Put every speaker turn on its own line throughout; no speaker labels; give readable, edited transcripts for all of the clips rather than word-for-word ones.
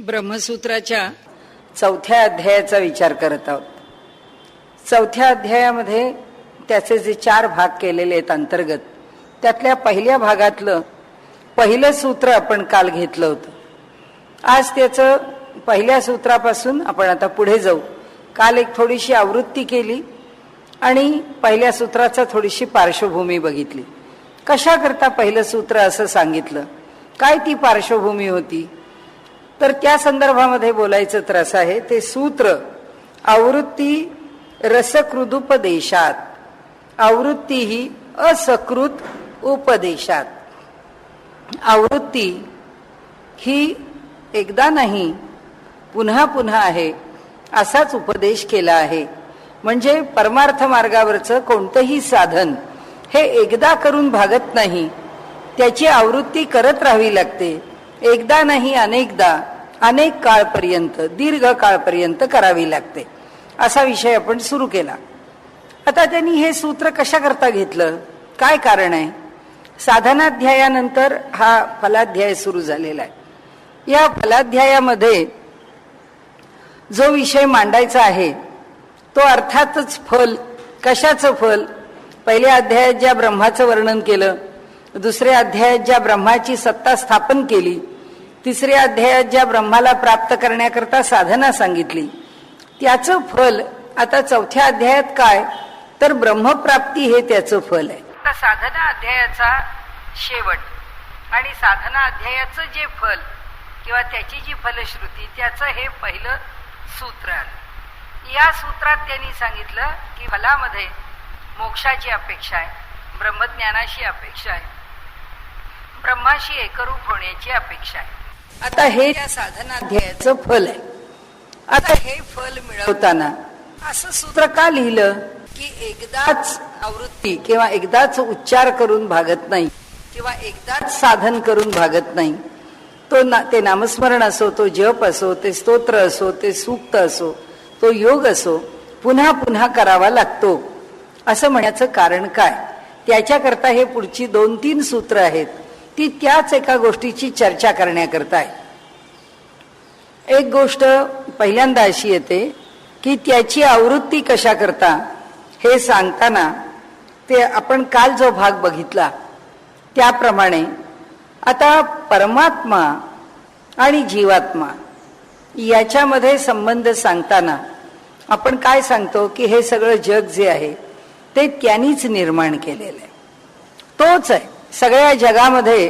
ब्रह्मसूत्राच्या 4थ्या अध्यायाचा विचार करत आहोत. 4थ्या अध्यायामध्ये त्याचे जे 4 भाग केलेले आहेत अंतर्गत, त्यातल्या पहिल्या भागातलं पहिलं सूत्र आपण काल घेतलं होतं. आज त्याचं पहिल्या सूत्रापासून आपण आता पुढे जाऊ. काल एक थोडीशी आवृत्ती केली आणि पहिल्या सूत्राचा थोडीशी पार्श्वभूमी बघितली. कशा करता पहिलं सूत्र असं सांगितलं, काय ती पार्श्वभूमी होती, तर त्या संदर्भामध्ये बोलायचं तर असं आहे. ते सूत्र आवृत्ती रसकृदुपदेशात, आवृत्ती ही असकृत उपदेशात. आवृत्ती ही एकदा नाही पुन्हा पुन्हा आहे असाच उपदेश केला आहे. म्हणजे परमार्थ मार्गावरचं कोणतंही साधन हे एकदा करून भागत नाही, त्याची आवृत्ती करत राहावी लागते. एकदा नाही अनेकदा, अनेक काळपर्यंत, दीर्घ काळपर्यंत करावी लागते. असा विषय आपण सुरू केला. आता त्यांनी हे सूत्र कशा करता घेतलं, काय कारण आहे? साधनाध्यायानंतर हा फलाध्याय सुरू झालेला आहे. या फलाध्यायामध्ये जो विषय मांडायचा आहे तो अर्थातच फल. कशाचं फल? पहिल्या अध्यायात ज्या ब्रह्माचं वर्णन केलं, दुसऱ्या अध्यायात ज्या ब्रह्माची सत्ता स्थापन केली, तिसऱ्या अध्यायात ज्या ब्रह्माला प्राप्त करण्याकरता साधना सांगितली, त्याचं फल आता 4थ्या अध्यायात काय, तर ब्रह्मप्राप्ती हे त्याचं फल आहे. आता साधना अध्यायाचा शेवट आणि साधना अध्यायाचं जे फल किंवा त्याची जी फलश्रुती, त्याचं हे पहिलं सूत्र आलं. या सूत्रात त्यांनी सांगितलं की फलामध्ये मोक्षाची अपेक्षा आहे, ब्रह्मज्ञानाशी अपेक्षा आहे, ब्रह्माशी एकरूप होण्याची अपेक्षा आहे. आता हे या साधनाध्यायाचं फल आहे. आता हे फल मिळवताना असं सूत्र का लिहिलं की एकदाच आवृत्ती किंवा एकदाच उच्चार करून भागत नाही किंवा एकदाच साधन करून भागत नाही. ते नामस्मरण असो, तो जप असो, ते स्तोत्र असो, ते सूक्त असो, तो योग असो, पुन्हा पुन्हा करावा लागतो. असं म्हणण्याचं कारण काय? त्याच्याकरता हे पुढची 2-3 सूत्र आहेत, ती त्याच एका गोष्टीची चर्चा करण्याकरता आहे. एक गोष्ट पहिल्यांदा अशी येते की त्याची आवृत्ती कशा करता हे सांगताना ते आपण काल जो भाग बघितला त्याप्रमाणे आता परमात्मा आणि जीवात्मा याच्यामध्ये संबंध सांगताना आपण काय सांगतो की हे सगळं जग जे आहे ते त्यांनीच निर्माण केलेलं आहे. तोच आहे सगळ्या जगामध्ये,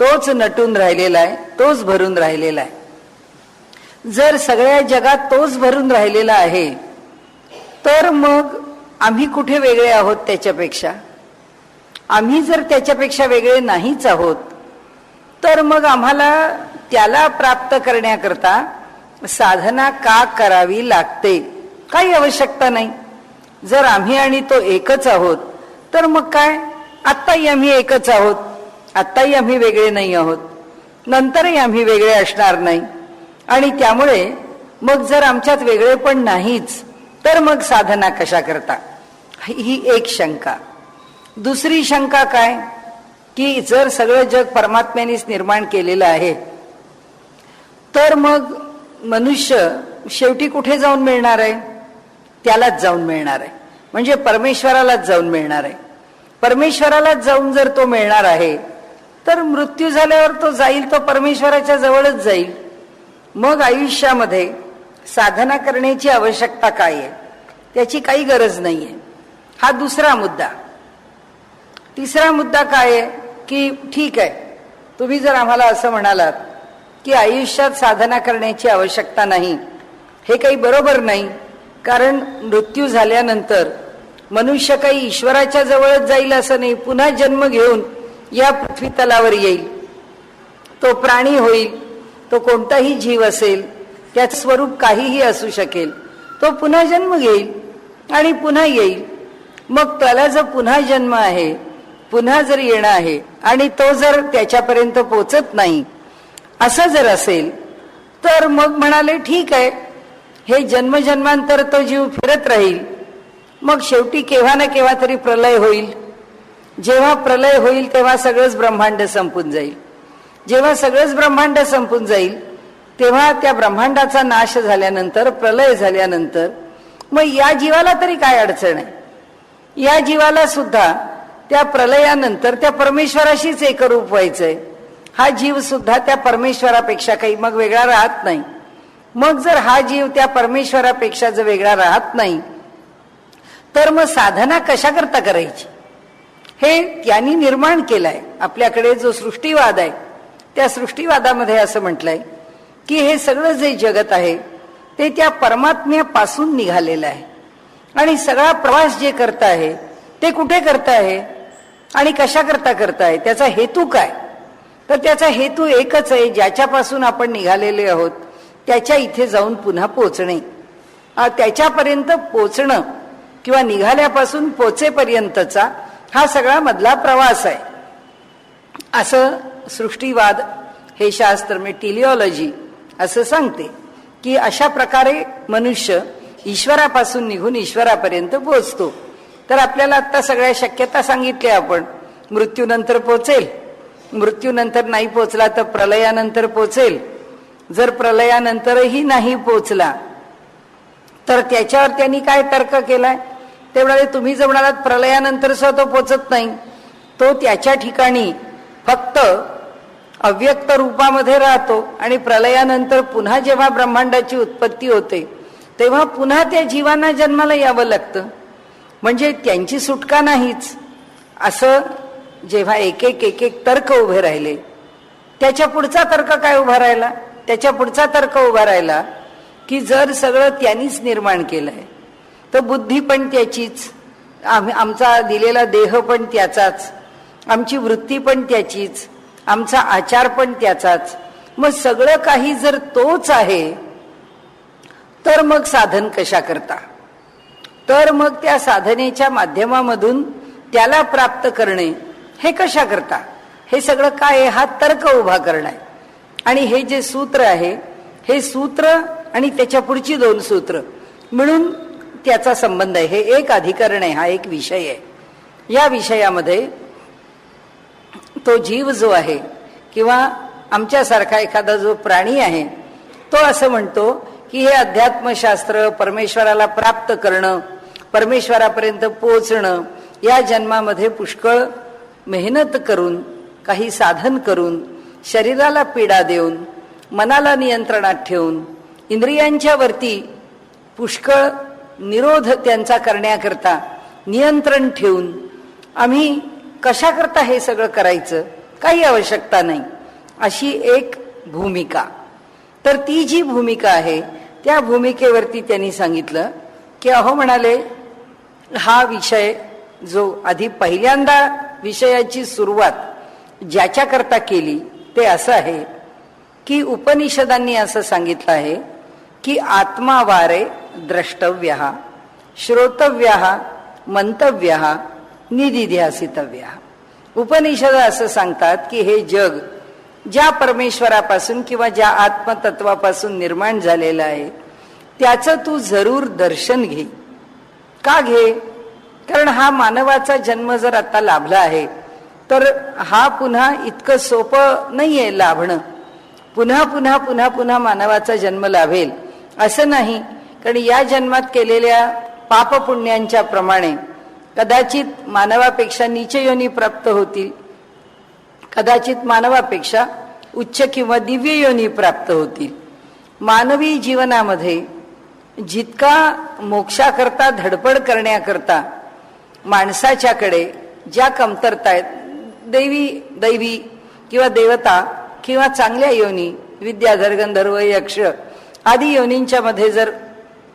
तोच नटून राहिलेला आहे, तोच भरून राहिलेला आहे. जर सगळ्या जगात तोच भरून राहिलेला आहे तर मग आम्ही कुठे वेगळे आहोत त्याच्यापेक्षा? आम्ही जर त्याच्यापेक्षा वेगळे नाहीच आहोत तर मग आम्हाला त्याला प्राप्त करण्याकरता साधना का करावी लागते? काही आवश्यकता नाही. जर आम्ही आणि तो एकच आहोत तर मग काय, आत्ताही आम्ही एकच आहोत, आत्ताही आम्ही वेगळे नाही आहोत, नंतरही आम्ही वेगळे असणार नाही. आणि त्यामुळे मग जर आमच्यात वेगळे पण नाहीच तर मग साधना कशा करता, ही एक शंका. दुसरी शंका काय की जर सगळं जग परमात्म्यानेच निर्माण केलेलं आहे तर मग मनुष्य शेवटी कुठे जाऊन मिळणार आहे? त्यालाच जाऊन मिळणार आहे, म्हणजे परमेश्वरालाच जाऊन मिळणार आहे. परमेश्वरालाच जाऊन जर तो मिळणार आहे तर मृत्यू झाल्यावर तो जाईल, तो परमेश्वराच्या जवळच जाईल. मग आयुष्यामध्ये साधना करण्याची आवश्यकता काय आहे? त्याची काही गरज नाहीये. हा दुसरा मुद्दा. तिसरा मुद्दा काय आहे की ठीक आहे, तुम्ही जर आम्हाला असं म्हणालात की आयुष्यात साधना करण्याची आवश्यकता नाही, हे काही बरोबर नाही. कारण मृत्यू झाल्यानंतर मनुष्य काही ईश्वराच्या जवळच जाईल असं नाही, पुन्हा जन्म घेऊन या पृथ्वी तलावर येईल. तो प्राणी होईल, तो कोणताही जीव असेल, त्याचं स्वरूप काहीही असू शकेल, तो पुन्हा जन्म घेईल आणि पुन्हा येईल. मग त्याला जर पुन्हा जन्म आहे, पुन्हा जर येणं आहे आणि तो जर त्याच्यापर्यंत पोचत नाही असं जर असेल तर मग म्हणाले ठीक आहे, हे जन्मजन्मांतर तो जीव फिरत राहील. मग शेवटी केव्हा ना केव्हा तरी प्रलय होईल. जेव्हा प्रलय होईल तेव्हा सगळंच ब्रह्मांड संपून जाईल. जेव्हा सगळंच ब्रह्मांड संपून जाईल तेव्हा त्या ब्रह्मांडाचा नाश झाल्यानंतर, प्रलय झाल्यानंतर मग या जीवाला तरी काय अडचण आहे? या जीवाला सुद्धा त्या प्रलयानंतर त्या परमेश्वराशीच एकरूप व्हायचंय. हा जीव सुद्धा त्या परमेश्वरापेक्षा काही मग वेगळा राहत नाही. मग जर हा जीव त्या परमेश्वरापेक्षा जर वेगळा राहत नाही, तर मग साधना कशा करता करायची? हे त्यांनी निर्माण केलंय. आपल्याकडे जो सृष्टीवाद आहे, त्या सृष्टीवादामध्ये असं म्हटलंय की हे सगळं जे जगत आहे ते त्या परमात्म्यापासून निघालेलं आहे. आणि सगळा प्रवास जे करता आहे ते कुठे करता आहे आणि कशा करता करताय? त्याचा हेतू काय? तर त्याचा हेतू एकच आहे, ज्याच्यापासून आपण निघालेले आहोत त्याच्या इथे जाऊन पुन्हा पोचणे. त्याच्यापर्यंत पोचणं किंवा निघाल्यापासून पोचेपर्यंतचा हा सगळा मधला प्रवास आहे, असं सृष्टीवाद हे शास्त्र म्हणजे टिलिओलॉजी असं सांगते की अशा प्रकारे मनुष्य ईश्वरापासून निघून ईश्वरापर्यंत पोचतो. तर आपल्याला आता सगळ्या शक्यता सांगितल्या आपण. मृत्यूनंतर पोचेल, मृत्यूनंतर नाही पोचला तर प्रलयानंतर पोचेल. जर प्रलयानंतरही नाही पोचला तर त्याच्यावर त्यांनी काय तर्क केलाय? ते म्हणाले तुम्ही जर म्हणालात प्रलयानंतर सुद्धा तो पोचत नाही, तो त्याच्या ठिकाणी फक्त अव्यक्त रूपामध्ये राहतो आणि प्रलयानंतर पुन्हा जेव्हा ब्रह्मांडाची उत्पत्ती होते तेव्हा पुन्हा त्या जीवांना जन्माला यावं लागतं. म्हणजे त्यांची सुटका नाहीच. असं जेव्हा एक एक तर्क उभे राहिले, त्याच्या पुढचा तर्क काय उभा राहिला? त्याच्या पुढचा तर्क उभा राहिला की जर सगळं त्यांनीच निर्माण केलंय तर बुद्धी पण त्याचीच, आमचा दिलेला देह पण त्याचाच, आमची वृत्ती पण त्याचीच, आमचा आचार पण त्याचाच, मग सगळं काही जर तोच आहे तर मग साधन कशा करता? तर मग त्या साधनेच्या माध्यमामधून त्याला प्राप्त करणे हे कशा करता? हे सगळं काय आहे? हा तर्क उभा करणार. आणि हे जे सूत्र आहे, हे सूत्र आणि त्याच्या पुढची दोन सूत्र मिळून त्याचा संबंध आहे. हे एक अधिकरण आहे, हा एक विषय आहे. या विषयामध्ये तो जीव जो आहे किंवा आमच्यासारखा एखादा जो प्राणी आहे तो असं म्हणतो की हे अध्यात्मशास्त्र, परमेश्वराला प्राप्त करणं, परमेश्वरापर्यंत पोहोचणं, या जन्मामध्ये पुष्कळ मेहनत करून, काही साधन करून, शरीराला पीडा देऊन, मनाला नियंत्रणात ठेवून, इंद्रियांच्या वरती पुष्कळ निरोध त्यांचा करण्याकरता नियंत्रण ठेवून आम्ही कशा करता हे सगळं करायचं? काही आवश्यकता नाही, अशी एक भूमिका. तर ती जी भूमिका आहे त्या भूमिकेवरती त्यांनी सांगितलं की अहो म्हणाले, हा विषय जो आधी पहिल्यांदा विषयाची सुरुवात ज्याच्याकरता केली ते असं आहे की उपनिषदांनी असं सांगितलं आहे की आत्मावारे द्रष्टव्यः, श्रोतव्यः, मंतव्यः, निदिध्यासितव्यः. उपनिषद असं सांगतात की हे जग ज्या परमेश्वरापासून किंवा ज्या आत्मतत्वापासून निर्माण झालेलं आहे त्याचं तू जरूर दर्शन घे. का घे? कारण हा मानवाचा जन्म जर आता लाभला आहे तर हा पुन्हा इतकं सोपं नाहीये लाभणं. पुन्हा पुन्हा पुन्हा पुन्हा मानवाचा जन्म लाभेल असं नाही. कारण या जन्मात केलेल्या पापपुण्यांच्या प्रमाणे कदाचित मानवापेक्षा नीच योनी प्राप्त होतील, कदाचित मानवापेक्षा उच्च किंवा दिव्य योनी प्राप्त होतील. मानवी जीवनामध्ये जितका मोक्षाकरता धडपड करण्याकरता माणसाच्याकडे ज्या कमतरता आहेत, दैवी किंवा देवता किंवा चांगल्या योनी, विद्याधर, गंधर्व, यक्ष आदी योनींच्या मध्ये जर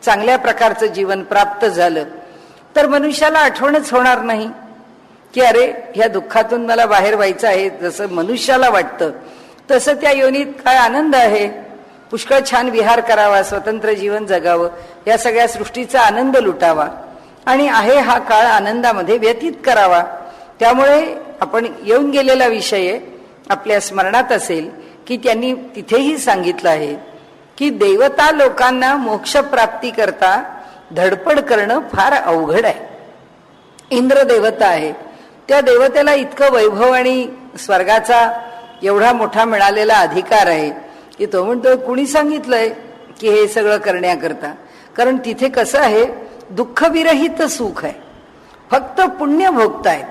चांगल्या प्रकारचं जीवन प्राप्त झालं तर मनुष्याला आठवणच होणार नाही की अरे ह्या दुःखातून मला बाहेर व्हायचं आहे. जसं मनुष्याला वाटतं तसं त्या योनीत काय आनंद आहे, पुष्कळ छान विहार करावा, स्वतंत्र जीवन जगावं, या सगळ्या सृष्टीचा आनंद लुटावा आणि आहे हा काळ आनंदामध्ये व्यतीत करावा. त्यामुळे आपण येऊन गेलेला विषय आपल्या स्मरणात असेल की त्यांनी तिथेही सांगितलं आहे की देवता लोकांना मोक्ष प्राप्ती करता धडपड करणं फार अवघड आहे. इंद्र देवता आहे, त्या देवतेला इतकं वैभव आणि स्वर्गाचा एवढा मोठा मिळालेला अधिकार आहे की तो म्हणतो कुणी सांगितलंय की हे सगळं करण्याकरता? कारण तिथे कसं आहे, दुःखविरहित सुख आहे, फक्त पुण्य भोगतायत.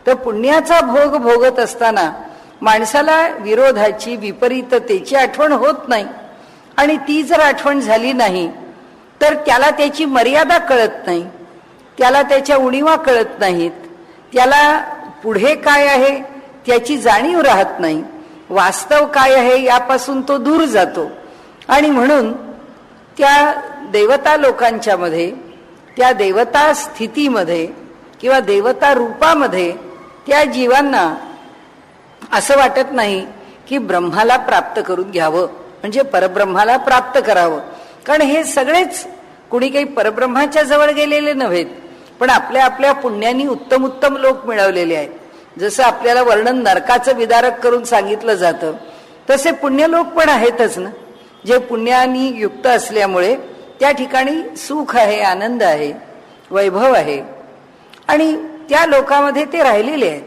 तर पुण्याचा भोग भोगत असताना माणसाला विरोधाची विपरीततेची आठवण होत नाही. आणि ती जर आठवण झाली नाही तर त्याला त्याची मर्यादा कळत नाही, त्याला त्याच्या उणीवा कळत नाहीत, त्याला पुढे काय आहे त्याची जाणीव राहत नाही, वास्तव काय आहे यापासून तो दूर जातो. आणि म्हणून त्या देवता लोकांच्या मध्ये, त्या देवता स्थितीमध्ये किंवा देवता रूपामध्ये त्या जीवांना असं वाटत नाही की ब्रह्माला प्राप्त करून घ्यावं, म्हणजे परब्रह्माला प्राप्त करावं. कारण हे सगळेच कुणी काही परब्रह्माच्या जवळ गेलेले नव्हेत, पण आपल्या आपल्या पुण्यानी उत्तम उत्तम लोक मिळवलेले आहेत. जसं आपल्याला वर्णन नरकाचं विदारक करून सांगितलं जातं, तसे पुण्य लोक पण आहेतच ना, जे पुण्यानी युक्त असल्यामुळे त्या ठिकाणी सुख आहे, आनंद आहे, वैभव आहे. आणि त्या लोकांमध्ये ते राहिलेले आहेत.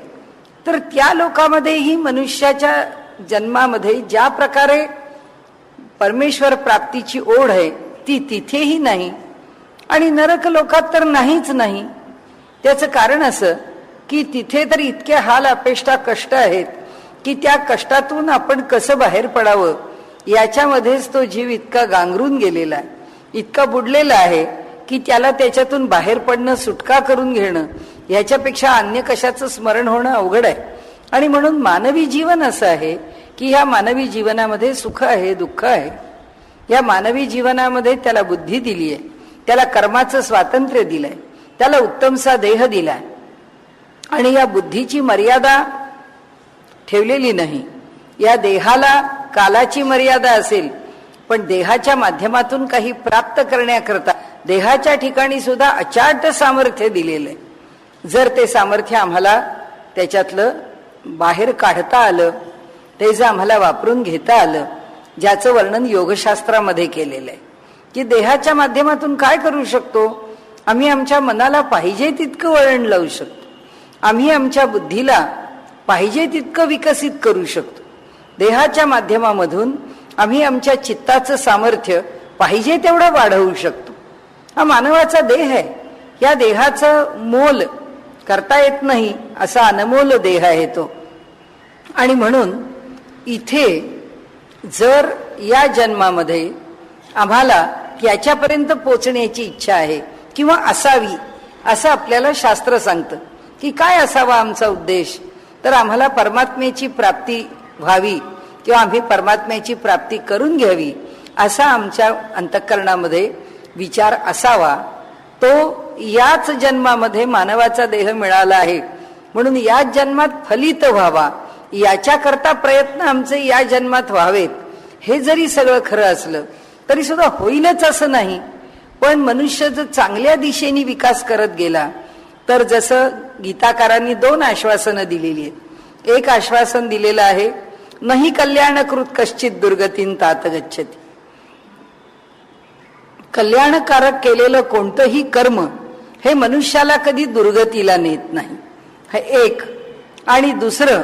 तर त्या लोकांमध्येही मनुष्याच्या जन्मामध्ये ज्या प्रकारे परमेश्वर प्राप्तीची ओढ आहे ती तिथेही नाही, आणि नरक लोकात तर नाहीच नाही. त्याचं कारण असं की तिथे तर इतके हाल अपेष्टा कष्ट आहेत की त्या कष्टातून आपण कसं बाहेर पडावं याच्यामध्येच तो जीव इतका गांगरून गेलेला आहे, इतका बुडलेला आहे की त्याला त्याच्यातून बाहेर पडणं, सुटका करून घेणं याच्यापेक्षा अन्य कशाचं स्मरण होणं अवघड आहे. आणि म्हणून मानवी जीवन असं आहे की ह्या मानवी जीवनामध्ये सुख आहे, दुःख आहे. या मानवी जीवनामध्ये त्याला बुद्धी दिली आहे, त्याला कर्माचं स्वातंत्र्य दिलंय, त्याला उत्तमसा देह दिलाय, आणि या बुद्धीची मर्यादा ठेवलेली नाही. या देहाला कालाची मर्यादा असेल, पण देहाच्या माध्यमातून काही प्राप्त करण्याकरता देहाच्या ठिकाणी सुद्धा अचाट सामर्थ्य दिलेलं आहे. जर ते सामर्थ्य आम्हाला त्याच्यातलं बाहेर काढता आलं, ते जर आम्हाला वापरून घेता आलं, ज्याचं वर्णन योगशास्त्रामध्ये केलेलं आहे की देहाच्या माध्यमातून काय करू शकतो, आम्ही आमच्या मनाला पाहिजे तितकं वळण लावू शकतो, आम्ही आमच्या बुद्धीला पाहिजे तितकं विकसित करू शकतो. देहाच्या माध्यमामधून आम्ही आमच्या चित्ताचं सामर्थ्य पाहिजे तेवढं वाढवू शकतो. हा मानवाचा देह आहे. या देहाचं मोल करता येत नाही असा अनमोल देह आहे तो. आणि म्हणून इथे जर या जन्मामध्ये आम्हाला याच्यापर्यंत पोचण्याची इच्छा आहे किंवा असावी असं आपल्याला शास्त्र सांगतं की काय असावा आमचा उद्देश, तर आम्हाला परमात्म्याची प्राप्ती व्हावी किंवा आम्ही परमात्म्याची प्राप्ती करून घ्यावी असा आमच्या अंतःकरणामध्ये विचार असावा. तो याच जन्मामध्ये मानवाचा देह मिळाला आहे म्हणून या जन्मात फलित व्हावा याच्याकरता प्रयत्न आमचे या जन्मात व्हावेत. हे जरी सगळं खरं असलं तरी सुद्धा होईलच असं नाही. पण मनुष्य जर चांगल्या दिशेने विकास करत गेला तर जसं गीताकारांनी 2 आश्वासनं दिलेली आहेत. एक आश्वासन दिलेलं आहे, नाही कल्याणकृत कश्चित दुर्गतीन तात गच्छति. कल्याणकारक केलेलं कोणतंही कर्म हे मनुष्याला कधी दुर्गतीला नेत नाही, हे एक. आणि दुसरं,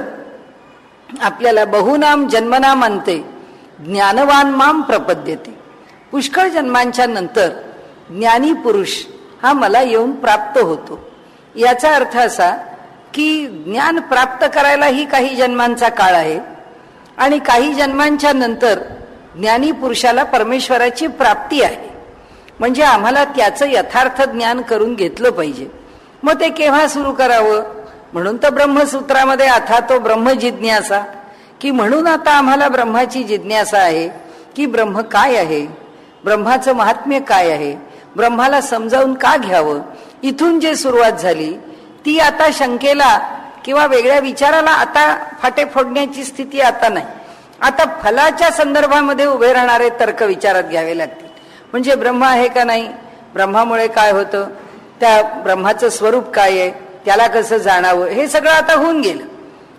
आपल्याला बहुनाम जन्मनाम अंते ज्ञानवान माम प्रपद्यते. पुष्कळ जन्मांच्या नंतर ज्ञानी पुरुष हा मला येऊन प्राप्त होतो. याचा अर्थ असा की ज्ञान प्राप्त करायलाही काही जन्मांचा काळ आहे आणि काही जन्मांच्या नंतर ज्ञानी पुरुषाला परमेश्वराची प्राप्ती आहे. म्हणजे आम्हाला त्याचं यथार्थ ज्ञान करून घेतलं पाहिजे. मग ते केव्हा सुरू करावं, म्हणून तर ब्रह्मसूत्रामध्ये अथा तो ब्रह्म जिज्ञासा, की म्हणून आता आम्हाला ब्रह्माची जिज्ञासा आहे की ब्रह्म काय आहे, ब्रह्माचं महात्म्य काय आहे, ब्रह्माला समजावून का घ्यावं. इथून जे सुरुवात झाली ती आता शंकेला किंवा वेगळ्या विचाराला आता फाटे फोडण्याची स्थिती आता नाही. आता फलाच्या संदर्भामध्ये उभे राहणारे तर्क विचारात घ्यावे लागतील. म्हणजे ब्रह्म आहे का नाही, ब्रह्मामुळे काय होतं, त्या ब्रह्माचं स्वरूप काय आहे, त्याला कसं जाणावं, हे सगळं आता होऊन गेलं.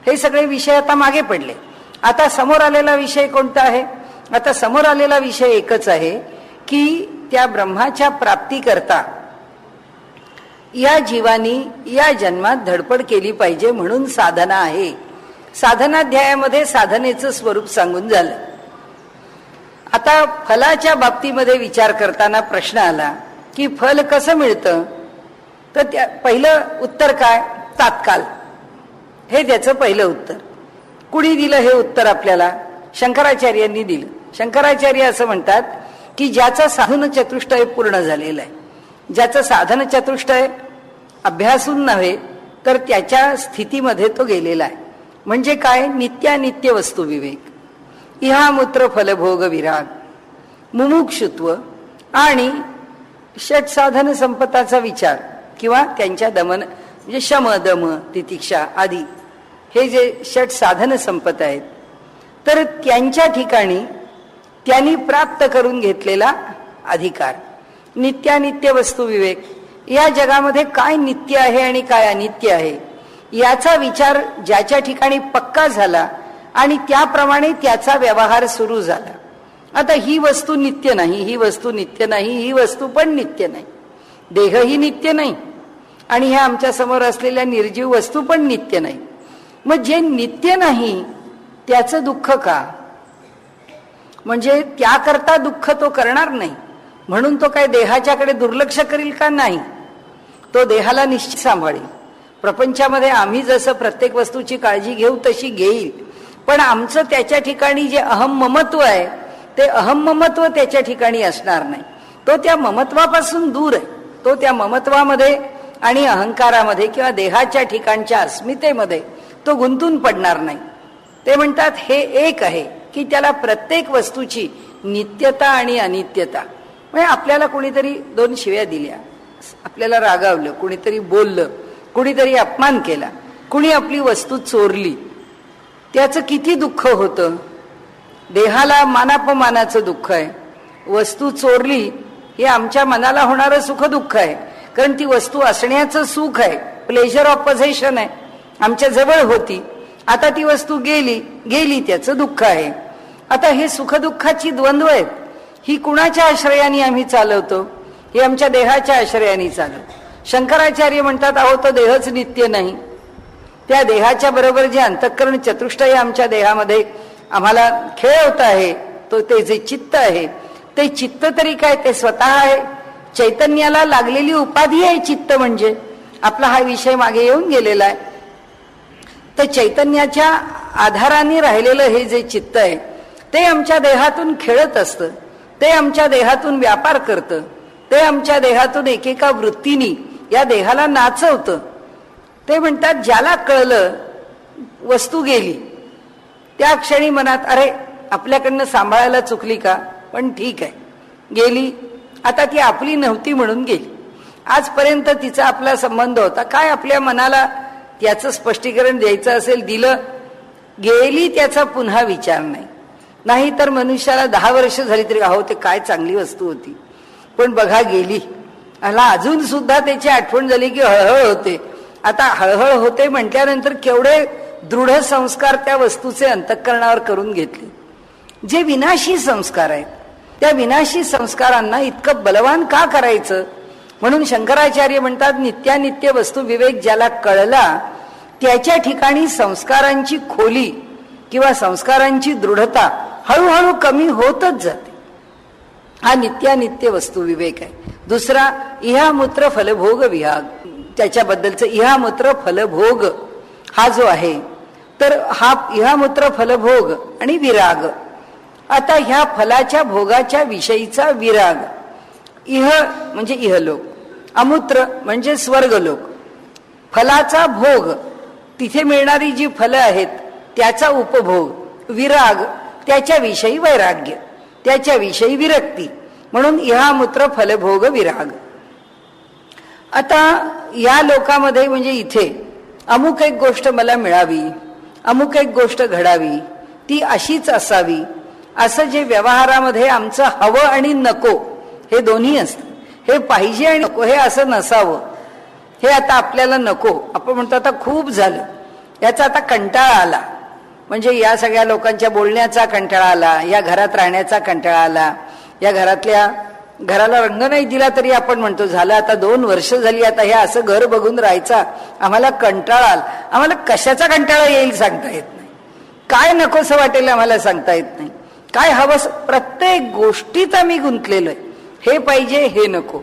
हे सगळे विषय आता मागे पडले. आता समोर आलेला विषय कोणता आहे, आता समोर आलेला विषय एकच आहे की त्या ब्रह्माच्या प्राप्तीकरता या जीवानी या जन्मात धडपड केली पाहिजे, म्हणून साधना आहे. साधनाध्यायामध्ये साधनेचं स्वरूप सांगून झालं. आता फलाच्या बाबतीमध्ये विचार करताना प्रश्न आला की फल कसं मिळतं, तर त्या पहिलं उत्तर काय, तात्काळ. हे त्याचं पहिलं उत्तर. कुणी दिलं हे उत्तर आपल्याला? शंकराचार्यांनी दिलं. शंकराचार्य असं म्हणतात की ज्याचं साधन चतुष्टय पूर्ण झालेलं आहे, ज्याचं साधन चतुष्टय अभ्यासून नव्हे तर त्याच्या स्थितीमध्ये तो गेलेला आहे. म्हणजे काय, नित्यानित्य वस्तू विवेक, इहामूत्र फलभोग विराग, मुमुक्षुत्व आणि षट साधन संपताचा विचार किंवा त्यांच्या दमन म्हणजे शम दम तितिक्षा आदी हे जे षट साधन संपत आहेत, तर त्यांच्या ठिकाणी त्यांनी प्राप्त करून घेतलेला अधिकार, नित्यानित्य वस्तू विवेक, या जगामध्ये काय नित्य आहे आणि काय अनित्य आहे याचा विचार ज्याच्या ठिकाणी पक्का झाला आणि त्याप्रमाणे त्याचा व्यवहार सुरू झाला. आता ही वस्तू नित्य नाही, ही वस्तू नित्य नाही, ही वस्तू पण नित्य नाही, देह ही नित्य नाही आणि ह्या आमच्या समोर असलेल्या निर्जीव वस्तू पण नित्य नाही. मग जे नित्य नाही त्याचं दुःख का? म्हणजे त्याकरता दुःख तो करणार नाही म्हणून तो काय देहाच्याकडे दुर्लक्ष करील का? नाही, तो देहाला निश्चित सांभाळेल. प्रपंचामध्ये आम्ही जसं प्रत्येक वस्तूची काळजी घेऊ तशी घेईल, पण आमचं त्याच्या ठिकाणी जे अहम ममत्व आहे ते अहम ममत्व त्याच्या ठिकाणी असणार नाही. तो त्या ममत्वापासून दूर आहे. तो त्या ममत्वामध्ये आणि अहंकारामध्ये किंवा देहाच्या ठिकाणच्या अस्मितेमध्ये तो गुंतून पडणार नाही. ते म्हणतात हे एक आहे की त्याला प्रत्येक वस्तूची नित्यता आणि अनित्यता. म्हणजे आपल्याला कोणीतरी दोन शिव्या दिल्या, आपल्याला रागावलं, कोणीतरी बोललं, कोणीतरी अपमान केला, कुणी आपली वस्तू चोरली, त्याचं किती दुःख होतं. देहाला मानापमानाचं दुःख आहे. वस्तू चोरली हे आमच्या मनाला होणारं सुख दुःख आहे, कारण ती वस्तू असण्याचं सुख आहे, प्लेजर ऑफ पोझेशन आहे, आमच्या जवळ होती, आता ती वस्तू गेली त्याचं दुःख आहे. आता हे सुखदुःखाची द्वंद्व आहेत. ही कुणाच्या आश्रयाने आम्ही चालवतो? हे आमच्या देहाच्या आश्रयाने चालवतो. शंकराचार्य म्हणतात अहो तो देहच नित्य नाही, त्या देहाच्या बरोबर जे अंतःकरण चतुष्टय आमच्या देहामध्ये आम्हाला खेळवत आहे, तो ते जे चित्त आहे ते चित्त तरी काय, ते स्वतः आहे, चैतन्याला लागलेली उपाधी आहे चित्त. म्हणजे आपला हा विषय मागे येऊन गेलेला आहे. तर चैतन्याच्या आधाराने राहिलेलं हे जे चित्त आहे ते आमच्या देहातून खेळत असतं, ते आमच्या देहातून व्यापार करतं, ते आमच्या देहातून एकेका वृत्तीने या देहाला नाचवतं. ते म्हणतात ज्याला कळलं वस्तू गेली त्या क्षणी मनात अरे आपल्याकडनं सांभाळायला चुकली का, पण ठीक आहे गेली, आता ती आपली नव्हती म्हणून गेली. आजपर्यंत तिचा आपला संबंध होता, काय आपल्या मनाला त्याचं स्पष्टीकरण द्यायचं असेल दिलं, गेली त्याचा पुन्हा विचार नाही. नाही तर मनुष्याला 10 वर्ष झाली तरी अहो ते काय चांगली वस्तू होती, पण बघा गेली, मला अजून सुद्धा त्याची आठवण झाली की हळहळ होते. आता हळहळ होते म्हटल्यानंतर केवढे दृढ संस्कार त्या वस्तूचे अंतःकरणावर करून घेतले. जे विनाशी संस्कार आहेत त्या विनाशी संस्कारांना इतकं बलवान का करायचं? म्हणून शंकराचार्य म्हणतात नित्यानित्य वस्तू विवेक ज्याला कळला त्याच्या ठिकाणी संस्कारांची खोली किंवा संस्कारांची दृढता हळूहळू कमी होतच जाते. हा नित्यानित्य वस्तू विवेक आहे. दुसरा इहामूत्र फलभोग विहाग, त्याच्याबद्दलचं इहामूत्र फलभोग हा जो आहे तर हा इहामूत्र फलभोग आणि विराग. आता ह्या फलाच्या भोगाच्या विषयीचा विराग, इह म्हणजे इहलोक, अमूत्र म्हणजे स्वर्गलोक, फलाचा भोग तिथे मिळणारी जी फलं आहेत त्याचा उपभोग, विराग त्याच्याविषयी वैराग्य, त्याच्याविषयी विरक्ती, म्हणून इहामूत्र फलभोग विराग. आता या लोकामध्ये म्हणजे इथे अमुक एक गोष्ट मला मिळावी, अमुक एक गोष्ट घडावी, ती अशीच असावी, असं जे व्यवहारामध्ये आमचं हवं आणि नको हे दोन्ही असतं. हे पाहिजे आणि नको हे असं नसावं, हे आता आपल्याला नको. आपण म्हणतो आता खूप झालं, याचा आता कंटाळा आला, म्हणजे या सगळ्या लोकांच्या बोलण्याचा कंटाळा आला, या घरात राहण्याचा कंटाळा आला, या घराला रंग नाही दिला तरी आपण म्हणतो झालं आता 2 वर्ष झाली, आता हे असं घर बघून राहायचा आम्हाला कंटाळा आला. आम्हाला कशाचा कंटाळा येईल सांगता येत नाही, काय नकोसं वाटेल आम्हाला सांगता येत नाही. काय हवं, प्रत्येक गोष्टीत आम्ही गुंतलेलो आहे. हे पाहिजे, हे नको.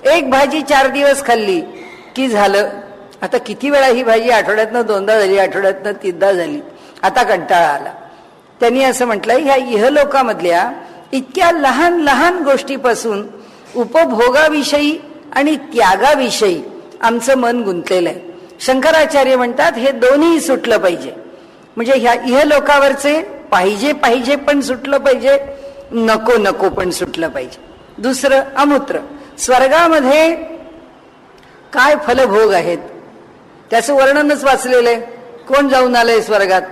एक भाजी 4 दिवस खाल्ली की झालं. आता किती वेळा ही भाजी आठवड्यातनं 2दा झाली, आठवड्यातनं 3दा झाली, आता कंटाळा आला. त्यांनी असं म्हटलंय, ह्या इहलोकामधल्या इतक्या लहान लहान गोष्टीपासून उपभोगाविषयी आणि त्यागाविषयी आमचं मन गुंतलेलं आहे. शंकराचार्य म्हणतात हे दोन्ही सुटलं पाहिजे. म्हणजे ह्या इहलोकावरचे पाहिजे पाहिजे पण सुटलं पाहिजे, नको नको पण सुटलं पाहिजे. दुसरं अमूत्र. स्वर्गामध्ये काय फलभोग आहेत त्याचं वर्णनच वाचलेलं आहे. कोण जाऊन आलंय स्वर्गात?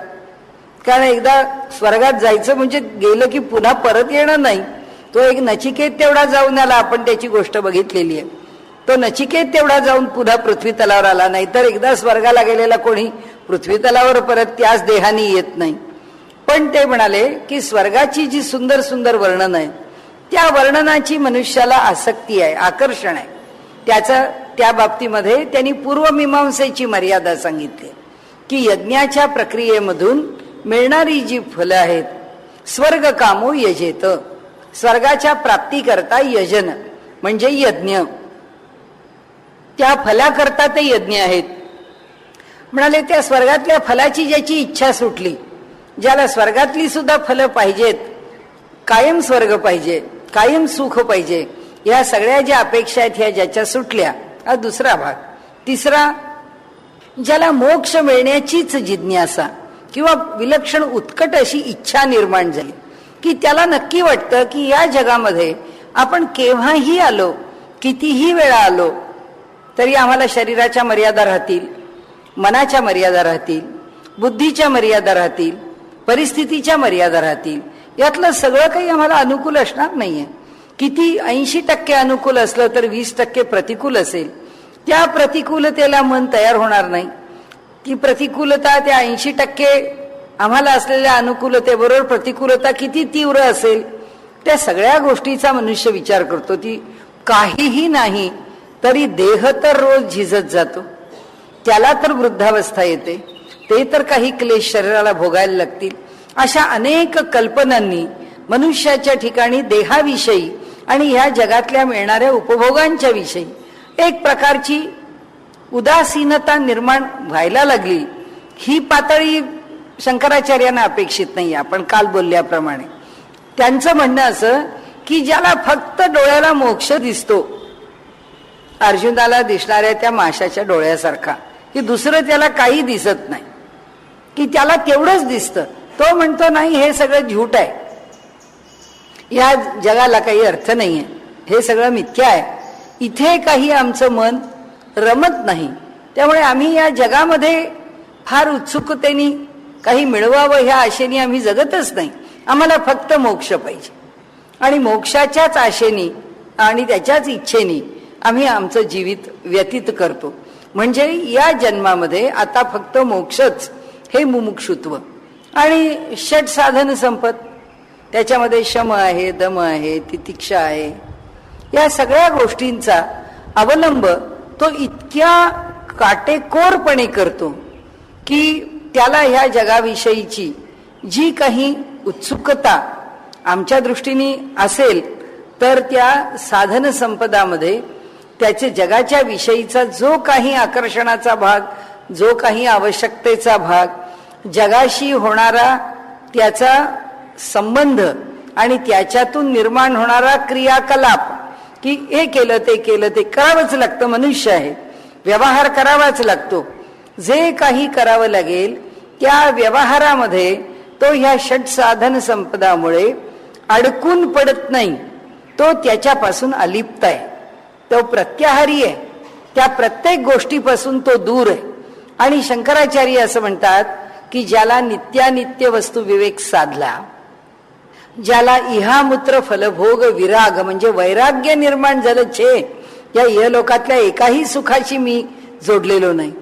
कारण एकदा स्वर्गात जायचं म्हणजे गेलं की पुन्हा परत येणं नाही. तो एक नचिकेत तेवढा जाऊन आला, आपण त्याची गोष्ट बघितलेली आहे. तो नचिकेत तेवढा जाऊन पुन्हा पृथ्वी तलावर आला नाही. तर एकदा स्वर्गाला गेलेला कोणी पृथ्वी तलावर परत त्याच देहाने येत नाही. पण ते म्हणाले की स्वर्गाची जी सुंदर सुंदर वर्णन आहे त्या वर्णनाची मनुष्याला आसक्ती आहे, आकर्षण आहे. त्या बाबतीमध्ये त्यांनी पूर्वमीमांसेची मर्यादा सांगितली की यज्ञाच्या प्रक्रियेमधून मिळणारी जी फलं आहेत, स्वर्ग कामो यजेत, स्वर्गाच्या प्राप्तीकरता यजन म्हणजे यज्ञ, त्या फलाकरता ते यज्ञ आहेत. म्हणाले त्या स्वर्गातल्या फलाची ज्याची इच्छा सुटली, ज्याला स्वर्गातली सुद्धा फलं पाहिजेत, कायम स्वर्ग पाहिजे, कायम सुख पाहिजे, या सगळ्या ज्या अपेक्षा आहेत ह्या ज्याच्या सुटल्या, हा दुसरा भाग. तिसरा, ज्याला मोक्ष मिळण्याचीच जिज्ञासा किंवा विलक्षण उत्कट अशी इच्छा निर्माण झाली की त्याला नक्की वाटतं की या जगामध्ये आपण केव्हाही आलो, कितीही वेळा आलो तरी आम्हाला शरीराच्या मर्यादा राहतील, मनाच्या मर्यादा राहतील, बुद्धीच्या मर्यादा राहतील, परिस्थितीच्या मर्यादा राहतील. यातलं सगळं काही आम्हाला अनुकूल असणार नाहीये. किती 80% अनुकूल असलं तर 20% प्रतिकूल असेल. त्या प्रतिकूलतेला मन तयार होणार नाही. ती प्रतिकूलता त्या 80% आम्हाला असलेल्या अनुकूलतेबरोबर प्रतिकूलता किती तीव्र असेल, त्या सगळ्या गोष्टीचा मनुष्य विचार करतो. ती काहीही नाही तरी देह तर रोज झिजत जातो, त्याला तर वृद्धावस्था येते, ते तर काही क्लेश शरीराला भोगायला लागतील. अशा अनेक कल्पनांनी मनुष्याच्या ठिकाणी देहाविषयी आणि ह्या जगातल्या मिळणाऱ्या उपभोगांच्या विषयी एक प्रकारची उदासीनता निर्माण व्हायला लागली. ही पातळी शंकराचार्यांना अपेक्षित नाही. आपण काल बोलल्याप्रमाणे त्यांचं म्हणणं असं की ज्याला फक्त डोळ्याला मोक्ष दिसतो, अर्जुनाला दिसणाऱ्या त्या माशाच्या डोळ्यासारखा, की दुसरं त्याला काही दिसत नाही, की त्याला तेवढंच दिसतं, तो म्हणतो नाही हे सगळं झूट आहे, या जगाला काही अर्थ नाहीये, हे सगळं मिथ्या आहे, इथे काही आमचं मन रमत नाही, त्यामुळे आम्ही या जगामध्ये फार उत्सुकतेने काही मिळवावं ह्या आशेने आम्ही जगतच नाही, आम्हाला फक्त मोक्ष पाहिजे. आणि मोक्षाच्याच आशेने आणि त्याच्याच इच्छेने आम्ही आमचं जीवित व्यतीत करतो. म्हणजे या जन्मामध्ये आता फक्त मोक्षच हे मुमुक्षुत्व. आणि षट साधन संपत, त्याच्यामध्ये शम आहे, दम आहे, तितिक्षा आहे, या सगळ्या गोष्टींचा अवलंब तो इतक्या काटेकोरपणे करतो की त्याला ह्या जगाविषयीची जी काही उत्सुकता आमच्या दृष्टीने असेल तर त्या साधन संपदामध्ये त्याचे जगाच्या विषयीचा जो काही आकर्षणाचा भाग, जो काही आवश्यकतेचा भाग, जगाशी होणारा त्याचा संबंध आणि त्याच्यातून निर्माण होणारा क्रियाकलाप, की हे केलं ते केलं ते करावंच लागतं, मनुष्य आहे, व्यवहार करावाच लागतो, जे काही करावं लागेल त्या व्यवहारामध्ये तो ह्या षट साधन संपदामुळे अडकून पडत नाही, तो त्याच्यापासून अलिप्त आहे, तो प्रत्याहारी आहे, त्या प्रत्येक गोष्टीपासून तो दूर आहे. आणि शंकराचार्य असं म्हणतात की ज्याला नित्यानित्य वस्तू विवेक साधला, ज्याला इहामूत्र फलभोग विराग म्हणजे वैराग्य निर्माण झालं, छे या इहलोकातल्या एकाही सुखाशी मी जोडलेलो नाही,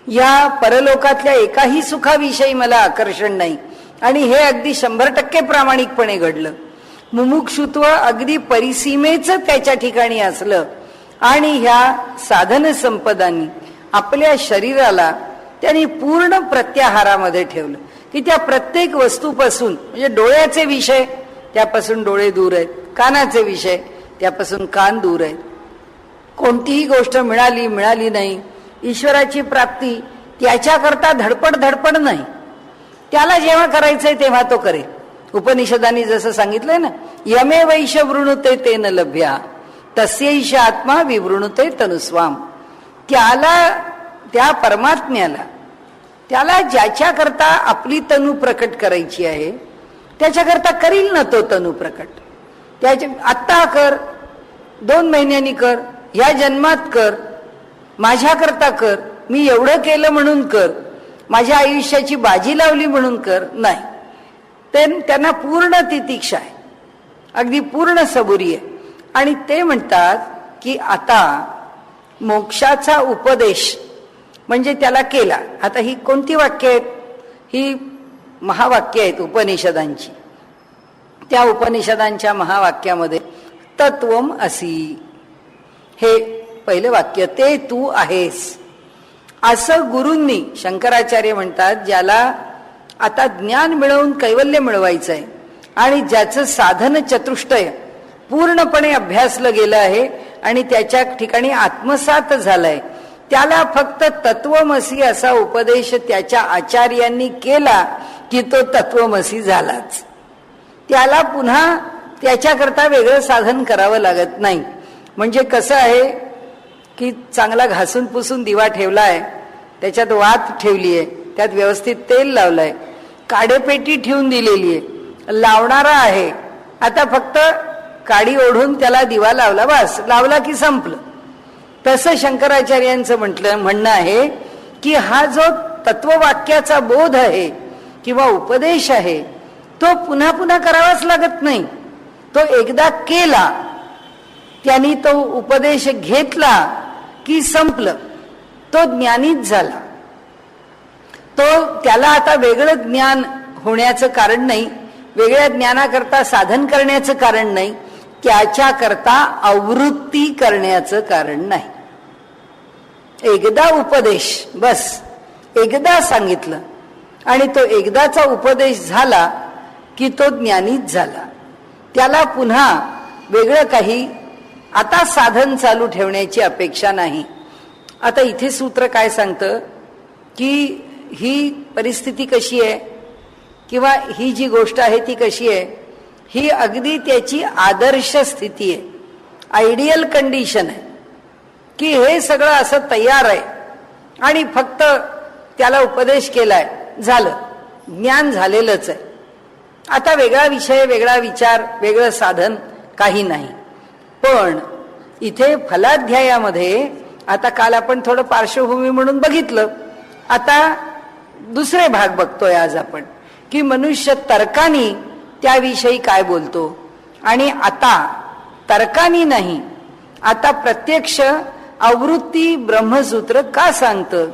या परलोकातल्या एकाही सुखाविषयी मला आकर्षण नाही, आणि हे अगदी 100% प्रामाणिकपणे घडलं. मुमुक्षुत्व अगदी परिसीमेच त्याच्या ठिकाणी असलं आणि ह्या साधन संपदांनी आपल्या शरीराला त्यांनी पूर्ण प्रत्याहारामध्ये ठेवलं की त्या प्रत्येक वस्तूपासून, म्हणजे डोळ्याचे विषय त्यापासून डोळे दूर आहेत. कानाचे विषय, त्यापासून कान दूर आहेत. कोणतीही गोष्ट मिळाली नाही, ईश्वराची प्राप्ती त्याच्याकरता धडपड नाही. त्याला जेव्हा करायचंय तेव्हा तो करेल. उपनिषदांनी जसं सांगितलंय ना, यमे वैश वृणुते तेन लभ्या तस्यैष आत्मा विवृणुते तनुस्वाम. त्याला, त्या परमात्म्याला, त्याला ज्याच्याकरता आपली तनु प्रकट करायची आहे त्याच्याकरता करील ना तो तनु प्रकट. त्याच्या आत्ता कर, 2 महिन्यांनी कर, या जन्मात कर, माझ्याकरता कर, मी एवढं केलं म्हणून कर, माझ्या आयुष्याची बाजी लावली म्हणून कर, नाही. त्यांना पूर्ण तितिक्षा आहे, अगदी पूर्ण सबुरी आहे. आणि ते म्हणतात की आता मोक्षाचा उपदेश म्हणजे त्याला केला. आता ही कोणती वाक्य आहेत? ही महावाक्य आहेत उपनिषदांची. त्या उपनिषदांच्या महावाक्यामध्ये तत्वम असी हे पहिलं वाक्य, ते तू आहेस, असं गुरूंनी, शंकराचार्य म्हणतात, ज्याला आता ज्ञान मिळवून कैवल्य मिळवायचं आहे आणि ज्याचं साधन चतुष्टय पूर्णपणे अभ्यासलं गेलं आहे आणि त्याच्या ठिकाणी आत्मसात झालंय, त्याला फक्त तत्वमसी असा उपदेश त्याच्या आचार्यांनी केला की तो तत्वमसी झालाच. त्याला पुन्हा त्याच्याकरता वेगळं साधन करावं लागत नाही. म्हणजे कसं आहे की चांगला घासून पुसून दिवा ठेवलाय, त्याच्यात वात ठेवली आहे, त्यात व्यवस्थित तेल लावलंय, काडेपेटी ठेवून दिलेली आहे, लावणारा आहे, आता फक्त काडी ओढून त्याला दिवा लावला, बस लावला की संपलं. तसं शंकराचार्यांचं म्हणणं आहे की हा जो तत्ववाक्याचा बोध आहे किंवा उपदेश आहे तो पुन्हा पुन्हा करावाच लागत नाही. तो एकदा केला, त्यांनी तो उपदेश घेतला की संपलं, तो ज्ञानीच झाला. तो त्याला आता वेगळं ज्ञान होण्याचं कारण नाही, वेगळ्या ज्ञानाकरता साधन करण्याचं कारण नाही, त्याच्याकरता आवृत्ती करण्याचं कारण नाही. एकदा उपदेश, बस एकदा सांगितलं आणि तो एकदाचा उपदेश झाला की तो ज्ञानीच झाला. त्याला पुन्हा वेगळं काही आता साधन चालू ठेवण्याची अपेक्षा नाही. आता इथे सूत्र काय सांगतं की ही परिस्थिती कशी आहे किंवा ही जी गोष्ट आहे ती कशी आहे, ही अगदी त्याची आदर्श स्थिती आहे, आयडियल कंडिशन आहे की हे सगळं असं तयार आहे आणि फक्त त्याला उपदेश केलाय, झालं, ज्ञान झालेलंच आहे. आता वेगळा विषय, वेगळा विचार, वेगळं साधन काही नाही. पण इथे फलाध्यायामध्ये आता काल आपण थोडं पार्श्वभूमी म्हणून बघितलं, आता दुसरे भाग बघतोय आज आपण की मनुष्य तर्कानी त्याविषयी काय बोलतो. आणि आता तर्कानी नाही, आता प्रत्यक्ष आवृत्ती ब्रह्मसूत्र का सांगतं.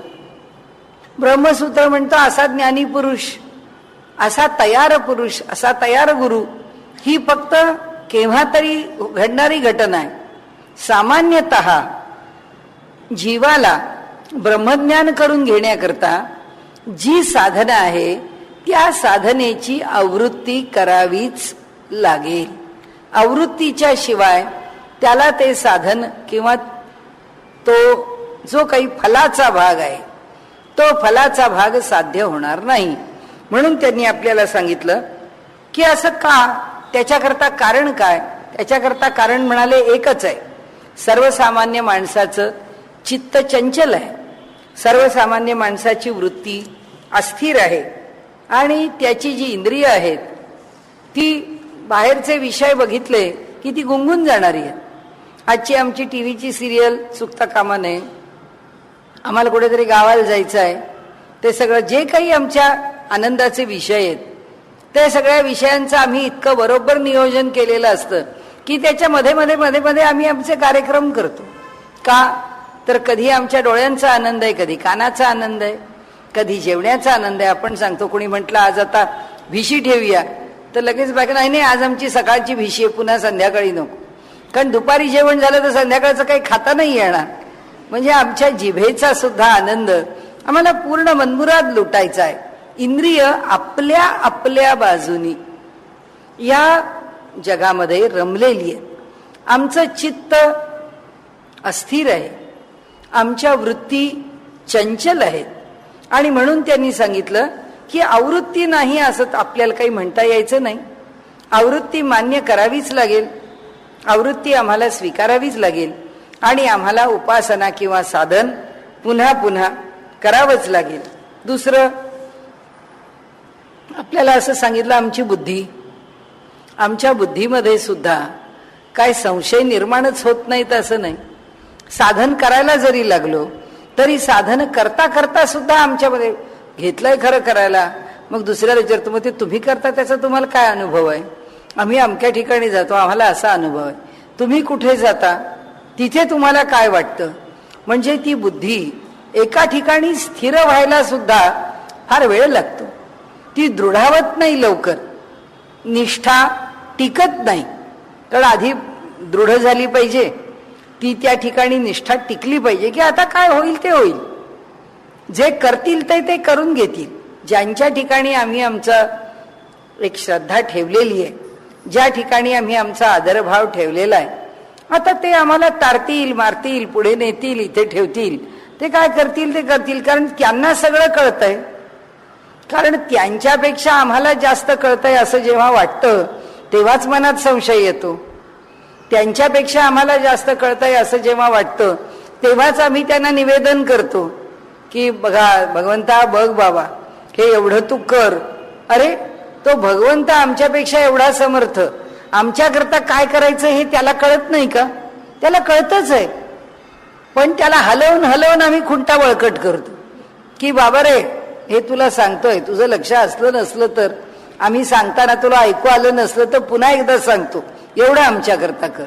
ब्रह्मसूत्र म्हणतं असा ज्ञानी पुरुष, असा तयार पुरुष, असा तयार गुरु ही फक्त केव्हा तरी घडणारी घटना आहे. सामान्यतः जीवाला ब्रह्मज्ञान करून घेण्याकरता जी साधना आहे त्या साधनेची आवृत्ती करावीच लागेल. आवृत्तीच्या शिवाय त्याला ते साधन किंवा तो जो काही फलाचा भाग आहे तो फलाचा भाग साध्य होणार नाही. म्हणून त्यांनी आपल्याला सांगितलं की असं का, त्याच्याकरता कारण काय. त्याच्याकरता कारण म्हणाले एकच आहे, सर्वसामान्य माणसाचं चित्त चंचल आहे, सर्वसामान्य माणसाची वृत्ती अस्थिर आहे आणि त्याची जी इंद्रिय आहेत ती बाहेरचे विषय बघितले की ती गुंगून जाणारी आहे. आजची आमची टीव्हीची सिरियल चुकता कामा नये, आम्हाला कुठेतरी गावाला जायचं आहे, ते सगळं जे काही आमच्या आनंदाचे विषय आहेत त्या सगळ्या विषयांचं आम्ही इतकं बरोबर नियोजन केलेलं असतं की त्याच्या मध्ये मध्ये मध्ये मध्ये आम्ही आमचे कार्यक्रम करतो. का तर कधी आमच्या डोळ्यांचा आनंद आहे, कधी कानाचा आनंद आहे, कधी जेवण्याचा आनंद आहे. आपण सांगतो, कोणी म्हटलं आज आता भिशी ठेवूया तर लगेच बाकी नाही, आज आमची सकाळची भिशी आहे, पुन्हा संध्याकाळी नको, कारण दुपारी जेवण झालं तर संध्याकाळचं काही खाता नाही येणार. म्हणजे आमच्या जिभेचा सुद्धा आनंद आम्हाला पूर्ण मनमुराद लुटायचा आहे. इंद्रिय आपल्या आपल्या बाजूनी या जगामध्ये रमलेली आहेत. आमचं चित्त अस्थिर आहे, आमच्या वृत्ती चंचल आहेत. आणि म्हणून त्यांनी सांगितलं की आवृत्ती नाही असं आपल्याला काही म्हणता यायचं नाही. आवृत्ती मान्य करावीच लागेल, आवृत्ती आम्हाला स्वीकारावीच लागेल आणि आम्हाला उपासना किंवा साधन पुन्हा पुन्हा करावंच लागेल. दुसरं आपल्याला असं सांगितलं, आमची बुद्धी, आमच्या बुद्धीमध्ये सुद्धा काय संशय निर्माणच होत नाहीत असं नाही. साधन करायला जरी लागलो तरी साधन करता करता सुद्धा आमच्यामध्ये घेतलंय खरं करायला, मग दुसऱ्याला विचारतो मग ते तुम्ही करता त्याचा तुम्हाला काय अनुभव आहे? आम्ही अमक्या ठिकाणी जातो, आम्हाला असा अनुभव आहे. तुम्ही कुठे जाता, तिथे तुम्हाला काय वाटतं? म्हणजे ती बुद्धी एका ठिकाणी स्थिर व्हायला सुद्धा फार वेळ लागतो. ती दृढावत नाही लवकर, निष्ठा टिकत नाही. कारण आधी दृढ झाली पाहिजे, ती त्या ठिकाणी निष्ठा टिकली पाहिजे की आता काय होईल ते होईल, जे करतील ते करून घेतील. ज्यांच्या ठिकाणी आम्ही आमचा एक श्रद्धा ठेवलेली आहे, ज्या ठिकाणी आम्ही आमचा आदरभाव ठेवलेला आहे, आता ते आम्हाला तारतील, मारतील, पुढे नेतील, इथे ठेवतील, ते काय करतील ते करतील. कारण त्यांना सगळं कळतंय. कारण त्यांच्यापेक्षा आम्हाला जास्त कळतंय असं जेव्हा वाटतं तेव्हाच मनात संशय येतो. त्यांच्यापेक्षा आम्हाला जास्त कळतंय असं जेव्हा वाटतं तेव्हाच आम्ही त्यांना निवेदन करतो की बघा भगवंता, बघ बाबा, हे एवढं तू कर. अरे तो भगवंत आमच्यापेक्षा एवढा समर्थ, आमच्याकरता काय करायचं हे त्याला कळत नाही का? त्याला कळतच आहे, पण त्याला हलवून हलवून आम्ही खुंटा बळकट करतो की बाबा रे हे तुला सांगतोय, तुझं लक्ष असलं नसलं तर, आम्ही सांगताना तुला ऐकू आलं नसलं तर पुन्हा एकदा सांगतो, एवढं आमच्याकरता कर.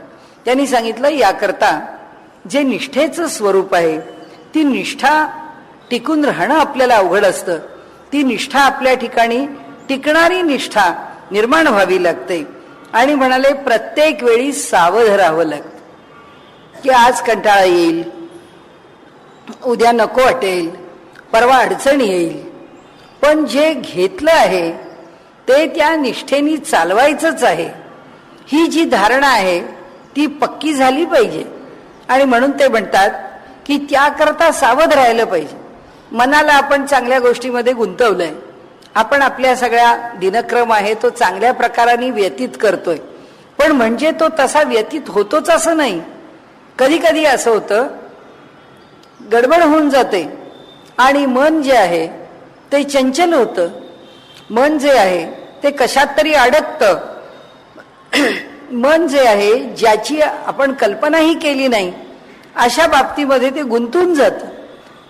त्यांनी सांगितलं याकरता जे निष्ठेचं स्वरूप आहे, ती निष्ठा टिकून राहणं आपल्याला अवघड असतं. ती निष्ठा आपल्या ठिकाणी टिकणारी निष्ठा निर्माण व्हावी लागते. आणि म्हणाले प्रत्येक वेळी सावध राहावं लागतं की आज कंटाळा येईल, उद्या नको वाटेल, परवा अडचण येईल, पण जे घेतलं आहे ते त्या निष्ठेनी चालवायचंच आहे. ही जी धारणा आहे ती पक्की झाली पाहिजे. आणि म्हणून ते म्हणतात की त्याकरता सावध राहिलं पाहिजे. मनाला आपण चांगल्या गोष्टीमध्ये गुंतवलंय, आपण आपल्या सगळ्या दिनक्रम आहे तो चांगल्या प्रकाराने व्यतीत करतोय, पण म्हणजे तो तसा व्यतीत होतोच असं नाही. कधी कधी असं होतं, गडबड होऊन जाते आणि मन जे आहे ते चंचल होतं, मन जे आहे ते कशात तरी अडकतं. मन जे आहे ज्याची आपण कल्पनाही केली नाही अशा बाबतीमध्ये ते गुंतून जातं.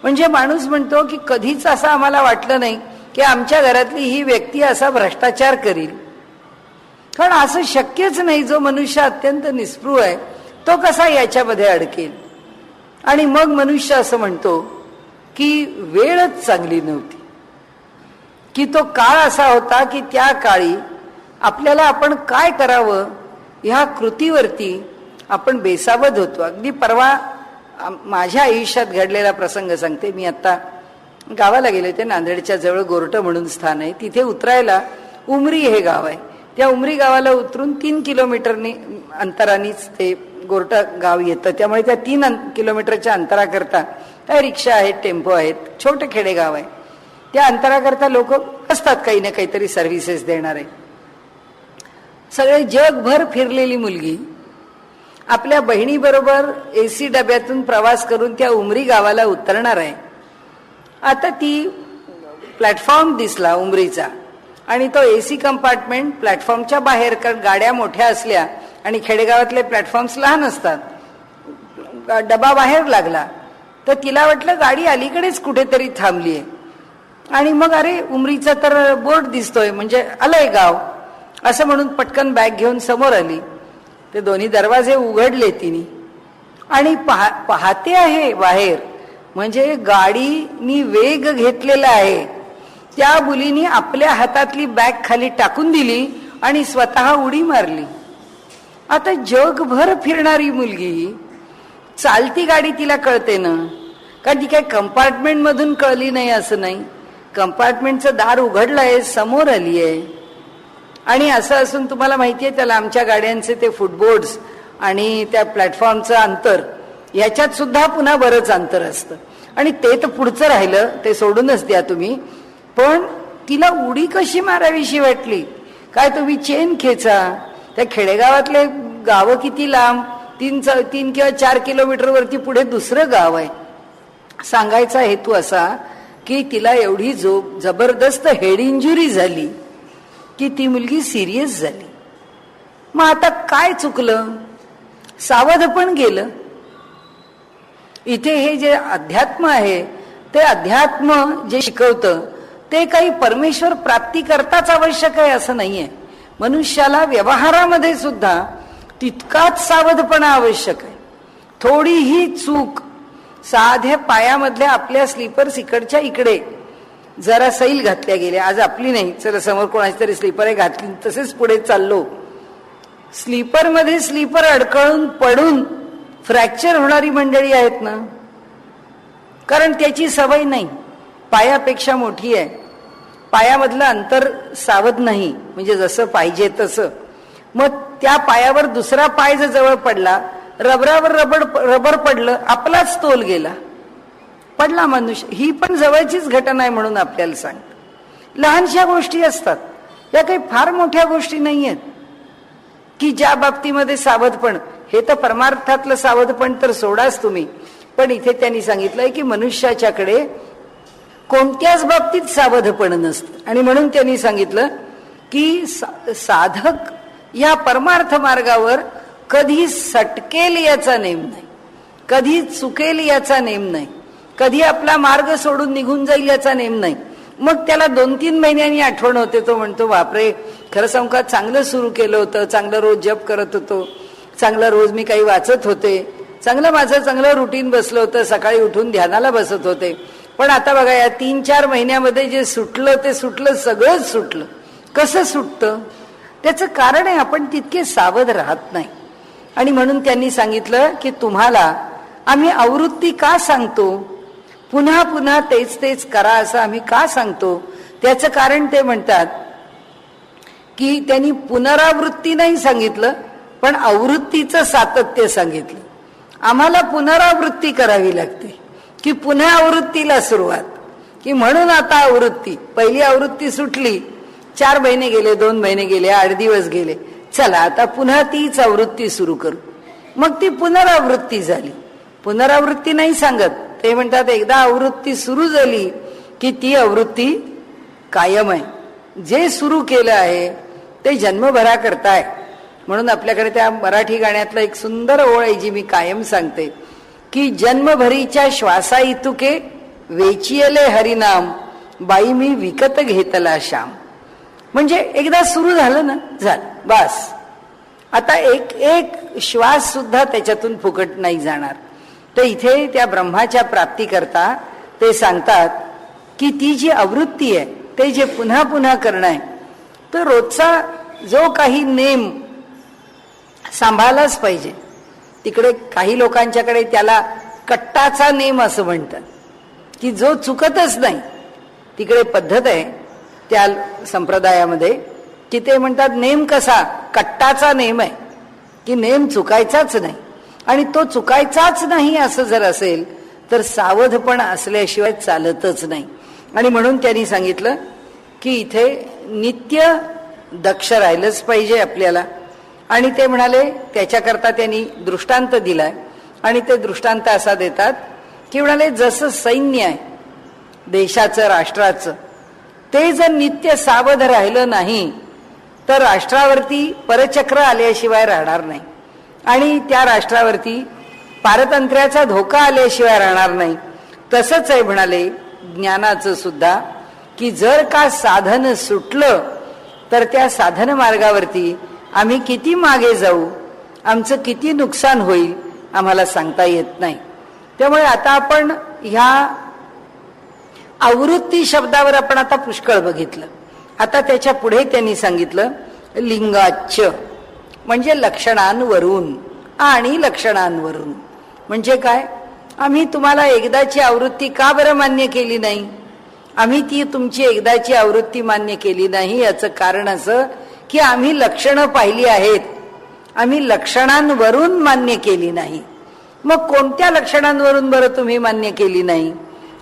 म्हणजे माणूस म्हणतो की कधीच असं आम्हाला वाटलं नाही की आमच्या घरातली ही व्यक्ती असा भ्रष्टाचार करील. कारण असं शक्यच नाही. जो मनुष्य अत्यंत निस्पृह आहे तो कसा याच्यामध्ये अडकेल. आणि मग मनुष्य असं म्हणतो की वेळच चांगली नव्हती, की तो काळ असा होता की त्या काळी आपल्याला आपण काय करावं ह्या कृतीवरती आपण बेसावध होतो. अगदी परवा माझ्या आयुष्यात घडलेला प्रसंग सांगते. मी आता गावाला गेले होते, नांदेडच्या जवळ गोरटं म्हणून स्थान आहे, तिथे उतरायला उमरी हे गाव आहे. त्या उमरी गावाला उतरून 3 किलोमीटरनी अंतरानेच ते गोरटं गाव येतं. त्यामुळे त्या 3 किलोमीटरच्या अंतराकरता त्या रिक्षा आहेत, टेम्पो आहेत, छोटे खेडेगाव आहे. त्या अंतराकरता लोक असतात काही ना काहीतरी सर्व्हिसेस देणारे. सगळे जगभर फिरलेली मुलगी आपल्या बहिणीबरोबर एसी डब्यातून प्रवास करून त्या उमरी गावाला उतरणार आहे. आता ती प्लॅटफॉर्म दिसला उमरीचा आणि तो एसी कंपार्टमेंट प्लॅटफॉर्मच्या बाहेर, कारण गाड्या मोठ्या असल्या आणि खेडेगावातले प्लॅटफॉर्म्स लहान असतात, डबा बाहेर लागला. तर तिला वाटलं गाडी अलीकडेच कुठेतरी थांबली आहे. आणि मग अरे उमरीचा तर बोर्ड दिसतोय, म्हणजे आलंय गाव, असं म्हणून पटकन बॅग घेऊन समोर आली. ते दोन्ही दरवाजे उघडले तिने आणि पाहते आहे बाहेर, म्हणजे गाडीनी वेग घेतलेला आहे. त्या मुलीने आपल्या हातातली बॅग खाली टाकून दिली आणि स्वतः उडी मारली. आता जगभर फिरणारी मुलगी, चालती गाडी तिला कळते ना, कारण ती काही कंपार्टमेंट मधून कळली नाही असं नाही, कंपार्टमेंटचं दार उघडलंय, समोर आली आहे आणि असं असून तुम्हाला माहिती आहे त्याला आमच्या गाड्यांचे ते फुटबोर्ड्स आणि त्या प्लॅटफॉर्मचं अंतर याच्यात सुद्धा पुन्हा बरंच अंतर असतं. आणि ते तर पुढचं राहिलं, ते सोडूनच द्या तुम्ही. पण तिला उडी कशी मारावीशी वाटली. काय तुम्ही चेन खेचा. त्या खेडेगावातले गावं किती लांब, 3 किंवा 4 किलोमीटरवरती पुढे दुसरं गाव आहे. सांगायचा हेतू असा की तिला एवढी जबरदस्त हेड इंजुरी झाली की ती मुलगी सिरियस झाली. मग आता काय चुकलं. सावध पण गेलं. इथे हे जे अध्यात्म आहे ते अध्यात्म जे शिकवतं ते काही परमेश्वर प्राप्ती करताच आवश्यक आहे असं नाहीये. मनुष्याला व्यवहारामध्ये सुद्धा तितकाच सावधपणा आवश्यक आहे. थोडीही चूक, साध्या पायामधल्या आपल्या स्लीपर्स इकडच्या इकडे जरा सैल घातल्या गेल्या, आज आपली नाही, चला समोर कोणाची तरी स्लीपर आहे घातली, तसेच पुढे चाललो, स्लीपरमध्ये स्लीपर अडकळून पडून फ्रॅक्चर होणारी मंडळी आहेत ना. कारण त्याची सवय नाही, पायापेक्षा मोठी आहे, पायामधलं अंतर सावध नाही, म्हणजे जसं पाहिजे तसं. मग त्या पायावर दुसरा पाय जर जवळ पडला, रबरावर रबर पडलं, आपलाच तोल गेला, पडला मनुष्य. ही पण जवळचीच घटना आहे म्हणून आपल्याला सांगतात. लहानशा गोष्टी असतात, या काही फार मोठ्या गोष्टी नाही आहेत की ज्या बाबतीमध्ये सावधपण, हे तर परमार्थातलं सावधपण तर सोडाच तुम्ही. पण इथे त्यांनी सांगितलंय की मनुष्याच्याकडे कोणत्याच बाबतीत सावधपण नसतं. आणि म्हणून त्यांनी सांगितलं की साधक या परमार्थ मार्गावर कधी सटकेल याचा नेम नाही, कधी चुकेल याचा नेम नाही, कधी आपला मार्ग सोडून निघून जाईल याचा नेम नाही. मग त्याला 2-3 महिन्यांनी आठवण होते, तो म्हणतो बापरे, खरं सांगू का, चांगलं सुरू केलं होतं, चांगलं रोज जप करत होतो, चांगलं रोज मी काही वाचत होते, माझं चांगलं रुटीन बसलं होतं, सकाळी उठून ध्यानाला बसत होते. पण आता बघा या 3-4 महिन्यामध्ये जे सुटलं ते सुटलं, सगळंच सुटलं. कसं सुटतं त्याचं कारण आहे आपण तितके सावध राहत नाही. आणि म्हणून त्यांनी सांगितलं की तुम्हाला आम्ही आवृत्ती का सांगतो, पुन्हा पुन्हा तेच तेच करा असं आम्ही का सांगतो. त्याचं कारण ते म्हणतात की त्यांनी पुनरावृत्ती नाही सांगितलं, पण आवृत्तीचं सातत्य सांगितलं. आम्हाला पुनरावृत्ती करावी लागते की पुन्हा आवृत्तीला सुरुवात, की म्हणून आता आवृत्ती, पहिली आवृत्ती सुटली, 4 महिने गेले, 2 महिने गेले, 8 दिवस गेले, चला आता पुन्हा तीच आवृत्ती सुरू करू. मग ती पुनरावृत्ती झाली. पुनरावृत्ती नाही सांगत, ते म्हणतात एकदा आवृत्ती सुरू झाली की ती आवृत्ती कायम आहे. जे सुरू केलं आहे ते जन्मभरा करताय. म्हणून आपल्याकडे त्या मराठी गाण्यातलं एक सुंदर ओळ आहे जी मी कायम सांगते की जन्मभरीच्या श्वासा इतुके वेचियले हरिनाम, बाई मी विकत घेतला श्याम. म्हणजे एकदा सुरू झालं ना, झालं बस. आता एक श्वास सुद्धा त्याच्यातून फुकट नाही जाणार. तर इथे त्या ब्रह्माच्या प्राप्ती करता ते सांगतात की ती जी आवृत्ती आहे ते जे पुन्हा पुन्हा करणं आहे, तर रोजचा जो काही नेम सांभाळलाच पाहिजे. तिकडे काही लोकांच्याकडे त्याला कट्टाचा नेम असं म्हणतात की जो चुकतच नाही. तिकडे पद्धत आहे त्या संप्रदायामध्ये की ते म्हणतात नेम कसा, कट्टाचा नेम आहे की नेम चुकायचाच नाही. आणि तो चुकायचाच नाही असं जर असेल तर सावधपण असल्याशिवाय चालतच नाही. आणि म्हणून त्यांनी सांगितलं की इथे नित्य दक्ष राहिलंच पाहिजे आपल्याला. आणि ते म्हणाले त्याच्याकरता त्यांनी दृष्टांत दिलाय. आणि ते दृष्टांत असा देतात की म्हणाले जसं सैन्य आहे देशाचं, राष्ट्राचं, ते जर नित्य सावध राहिलं नाही तर राष्ट्रावरती परचक्र आल्याशिवाय राहणार नाही. आणि त्या राष्ट्रावरती पारतंत्र्याचा धोका आल्याशिवाय राहणार नाही. तसंच आहे म्हणाले ज्ञानाचं सुद्धा, की जर का साधन सुटलं तर त्या साधन मार्गावरती आम्ही किती मागे जाऊ, आमचं किती नुकसान होईल आम्हाला सांगता येत नाही. त्यामुळे आता आपण ह्या आवृत्ती शब्दावर आपण आता पुष्कळ बघितलं. आता त्याच्या पुढे त्यांनी सांगितलं लिंगाच्च, म्हणजे लक्षणांवरून. आणि लक्षणांवरून म्हणजे काय, आम्ही तुम्हाला एकदाची आवृत्ती का बरं मान्य केली नाही. आम्ही ती तुमची एकदाची आवृत्ती मान्य केली नाही याचं कारण असं की आम्ही लक्षणं पाहिली आहेत, आम्ही लक्षणांवरून मान्य केली नाही. मग कोणत्या लक्षणांवरून बरं तुम्ही मान्य केली नाही?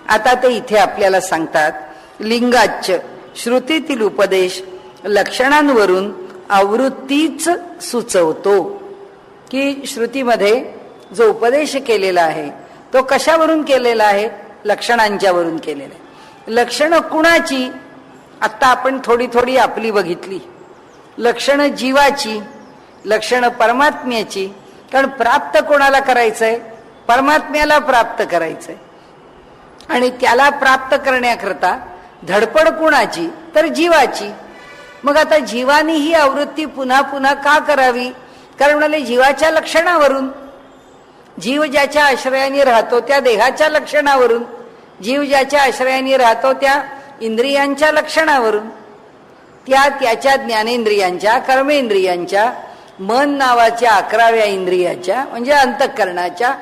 आता ते इथे आपल्याला सांगतात. लिंगाच्च श्रुतीतील उपदेश लक्षणांवरून आवृत्तीच सुचवतो. की श्रुतीमध्ये जो उपदेश केलेला आहे तो कशावरून केलेला आहे? लक्षणांच्यावरून केलेला आहे. लक्षणं कुणाची? आता आपण थोडी थोडी आपली बघितली. लक्षणं जीवाची, लक्षणं परमात्म्याची. कारण प्राप्त कोणाला करायचंय? परमात्म्याला प्राप्त करायचंय. आणि त्याला प्राप्त करण्याकरता धडपड कुणाची? तर जीवाची. मग आता जीवानी ही आवृत्ती पुन्हा पुन्हा का करावी? कारण म्हणाले जीवाच्या लक्षणावरून. जीव ज्याच्या आश्रयाने राहतो त्या देहाच्या लक्षणावरून, जीव ज्याच्या आश्रयाने राहतो त्या इंद्रियांच्या लक्षणावरून, त्याच्या ज्ञानेंद्रियांच्या, कर्मेंद्रियांच्या, मन नावाच्या 11व्या इंद्रियाच्या म्हणजे अंतःकरणाच्या,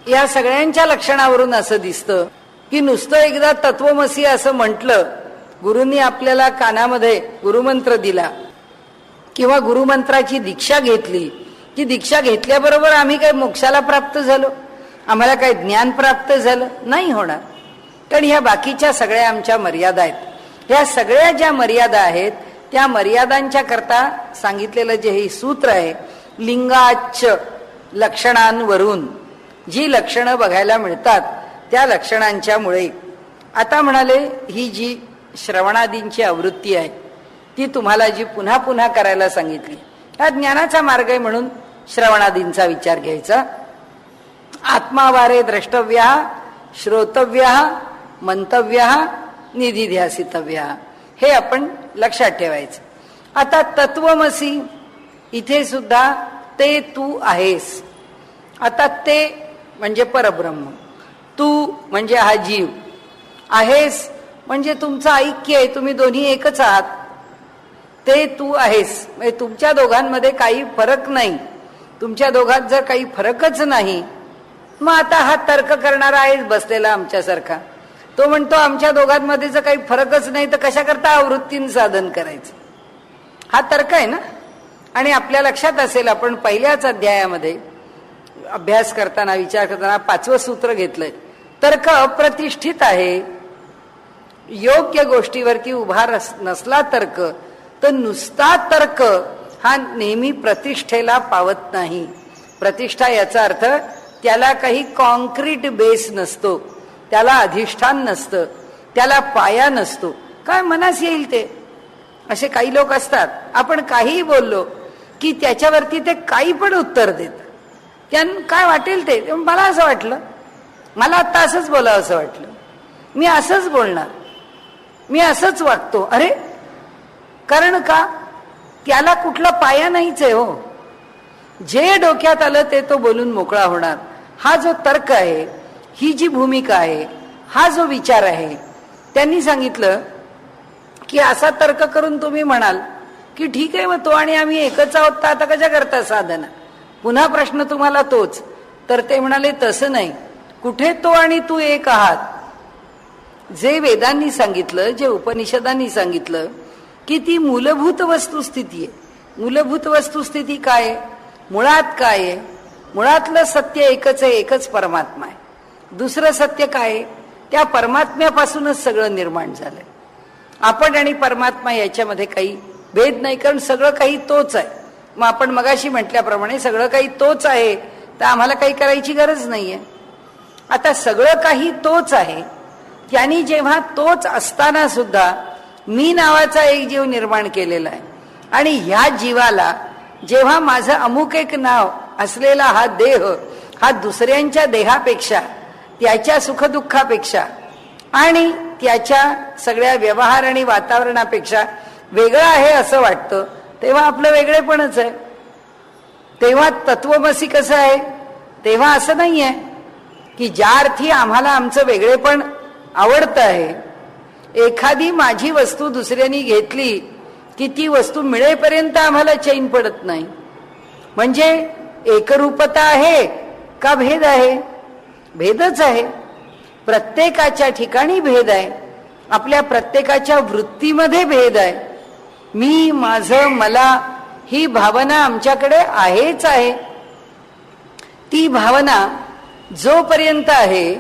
या सगळ्यांच्या लक्षणावरून असं दिसतं की नुसतं एकदा तत्वमसी असं म्हटलं, गुरूंनी आपल्याला कानामध्ये गुरुमंत्र दिला किंवा गुरुमंत्राची दीक्षा घेतली की दीक्षा घेतल्याबरोबर आम्ही काय मोक्षाला प्राप्त झालो? आम्हाला काय ज्ञान प्राप्त झालं? नाही होणार. कारण ह्या बाकीच्या सगळ्या आमच्या मर्यादा आहेत. ह्या सगळ्या ज्या मर्यादा आहेत त्या मर्यादांच्या करता सांगितलेलं जे हे सूत्र आहे, लिंगाच्च लक्षणांवरून जी लक्षणं बघायला मिळतात त्या लक्षणांच्या मुळे. आता म्हणाले ही जी श्रवणादींची आवृत्ती आहे ती तुम्हाला जी पुन्हा पुन्हा करायला सांगितली, हा ज्ञानाचा मार्ग आहे म्हणून श्रवणादींचा विचार घ्यायचा. आत्मावारे द्रष्टव्या, श्रोतव्या, मंतव्या, निधिध्यासितव्या, हे आपण लक्षात ठेवायचं. आता तत्वमसी इथे सुद्धा ते तू आहेस. आता ते म्हणजे परब्रह्म, तू म्हणजे हा जीव, आहेस म्हणजे तुमचं ऐक्य आहे, तुम्ही दोन्ही एकच आहात. ते तू आहेस म्हणजे तुमच्या दोघांमध्ये काही फरक नाही. तुमच्या दोघात जर काही फरकच नाही, मग आता हा तर्क करणारा आहे बसलेला आमच्यासारखा, तो म्हणतो आमच्या दोघांमध्ये जर काही फरकच नाही तर कशा करता आवृत्तीन साधन करायचं? हा तर्क आहे ना. आणि आपल्या लक्षात असेल आपण पहिल्याच अध्यायामध्ये अभ्यास करताना, विचार करताना 5वं सूत्र घेतलंय. तर्क अप्रतिष्ठित आहे. योग्य गोष्टीवरती उभा नसला तर्क तर नुसता तर्क हा नेहमी प्रतिष्ठेला पावत नाही. प्रतिष्ठा याचा अर्थ त्याला काही कॉन्क्रीट बेस नसतो, त्याला अधिष्ठान नसतं, त्याला पाया नसतो. काय मनास येईल ते असे काही लोक असतात. आपण काहीही बोललो की त्याच्यावरती ते काही पण उत्तर देतात. त्यांना काय वाटेल ते, मला असं वाटलं, मला आता असंच बोलावं असं वाटलं, मी असंच बोलणार, मी असंच वागतो. अरे कारण का? त्याला कुठला पाया नाहीच आहे हो. जे डोक्यात आलं ते तो बोलून मोकळा होणार. हा जो तर्क आहे, ही जी भूमिका आहे, हा जो विचार आहे, त्यांनी सांगितलं की असा तर्क करून तुम्ही म्हणाल की ठीक आहे मग तो आणि आम्ही एकच आहोत, तर आता कशा करता साधना? पुन्हा प्रश्न तुम्हाला तोच. तर ते म्हणाले तसं नाही. कुठे तो आणि तू एक आहात? जे वेदांनी सांगितलं, जे उपनिषदांनी सांगितलं की ती मूलभूत वस्तुस्थिती आहे. मूलभूत वस्तुस्थिती काय आहे? मुळात काय आहे? मुळातलं सत्य एकच आहे, एकच परमात्मा आहे. दुसरं सत्य काय आहे? त्या परमात्म्यापासूनच सगळं निर्माण झालंय. आपण आणि परमात्मा याच्यामध्ये काही भेद नाही, कारण सगळं काही तोच आहे. मग आपण मगाशी म्हटल्याप्रमाणे सगळं काही तोच आहे तर आम्हाला काही करायची गरज नाहीये. आता सगळं काही तोच आहे, त्यांनी जेव्हा तोच असताना सुद्धा मी नावाचा एक जीव निर्माण केलेला आहे आणि ह्या जीवाला जेव्हा माझं अमुक एक नाव असलेला हा देह हा दुसऱ्यांच्या देहापेक्षा, त्याच्या सुखदुःखापेक्षा आणि त्याच्या सगळ्या व्यवहार आणि वातावरणापेक्षा वेगळं आहे असं वाटतं, तेव्हा आपलं वेगळेपणच आहे. तेव्हा तत्वमसी कसं आहे? तेव्हा असं नाही आहे की ज्या अर्थी आम्हाला आमचं वेगळेपण आवडतं आहे, एखादी माझी वस्तू दुसऱ्यांनी घेतली की ती वस्तू मिळेपर्यंत आम्हाला चैन पडत नाही. म्हणजे एकरूपता आहे का भेद आहे? भेदच आहे. प्रत्येकाच्या ठिकाणी भेद आहे, आपल्या प्रत्येकाच्या वृत्तीमध्ये भेद आहे. मी, माझं, मला ही भावना आमच्याकडे आहेच आहे. ती भावना जोपर्यंत आहे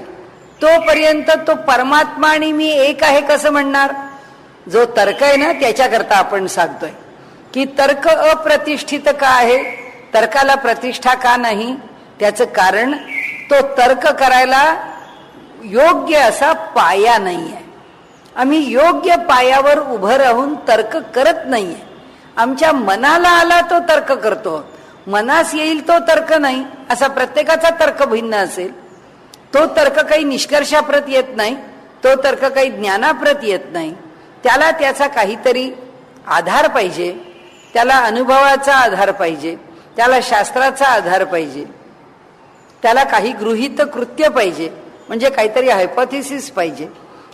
तोपर्यंत तो परमात्मा आणि मी एक आहे कसं म्हणणार? जो तर्क आहे ना त्याच्याकरता आपण सांगतोय की तर्क अप्रतिष्ठित का आहे, तर्काला प्रतिष्ठा का नाही? त्याचं कारण तो तर्क करायला योग्य असा पाया नाहीये. आम्ही योग्य पायावर उभं राहून तर्क करत नाहीये. आमच्या मनाला आला तो तर्क करतो, मनास येईल तो तर्क नाही. असा प्रत्येकाचा तर्क भिन्न असेल. तो तर्क काही निष्कर्षाप्रत येत नाही, तो तर्क काही ज्ञानाप्रत येत नाही. त्याला त्याचा काहीतरी आधार पाहिजे, त्याला अनुभवाचा आधार पाहिजे, त्याला शास्त्राचा आधार पाहिजे, त्याला काही गृहीत कृत्य पाहिजे, म्हणजे काहीतरी हायपोथेसिस पाहिजे.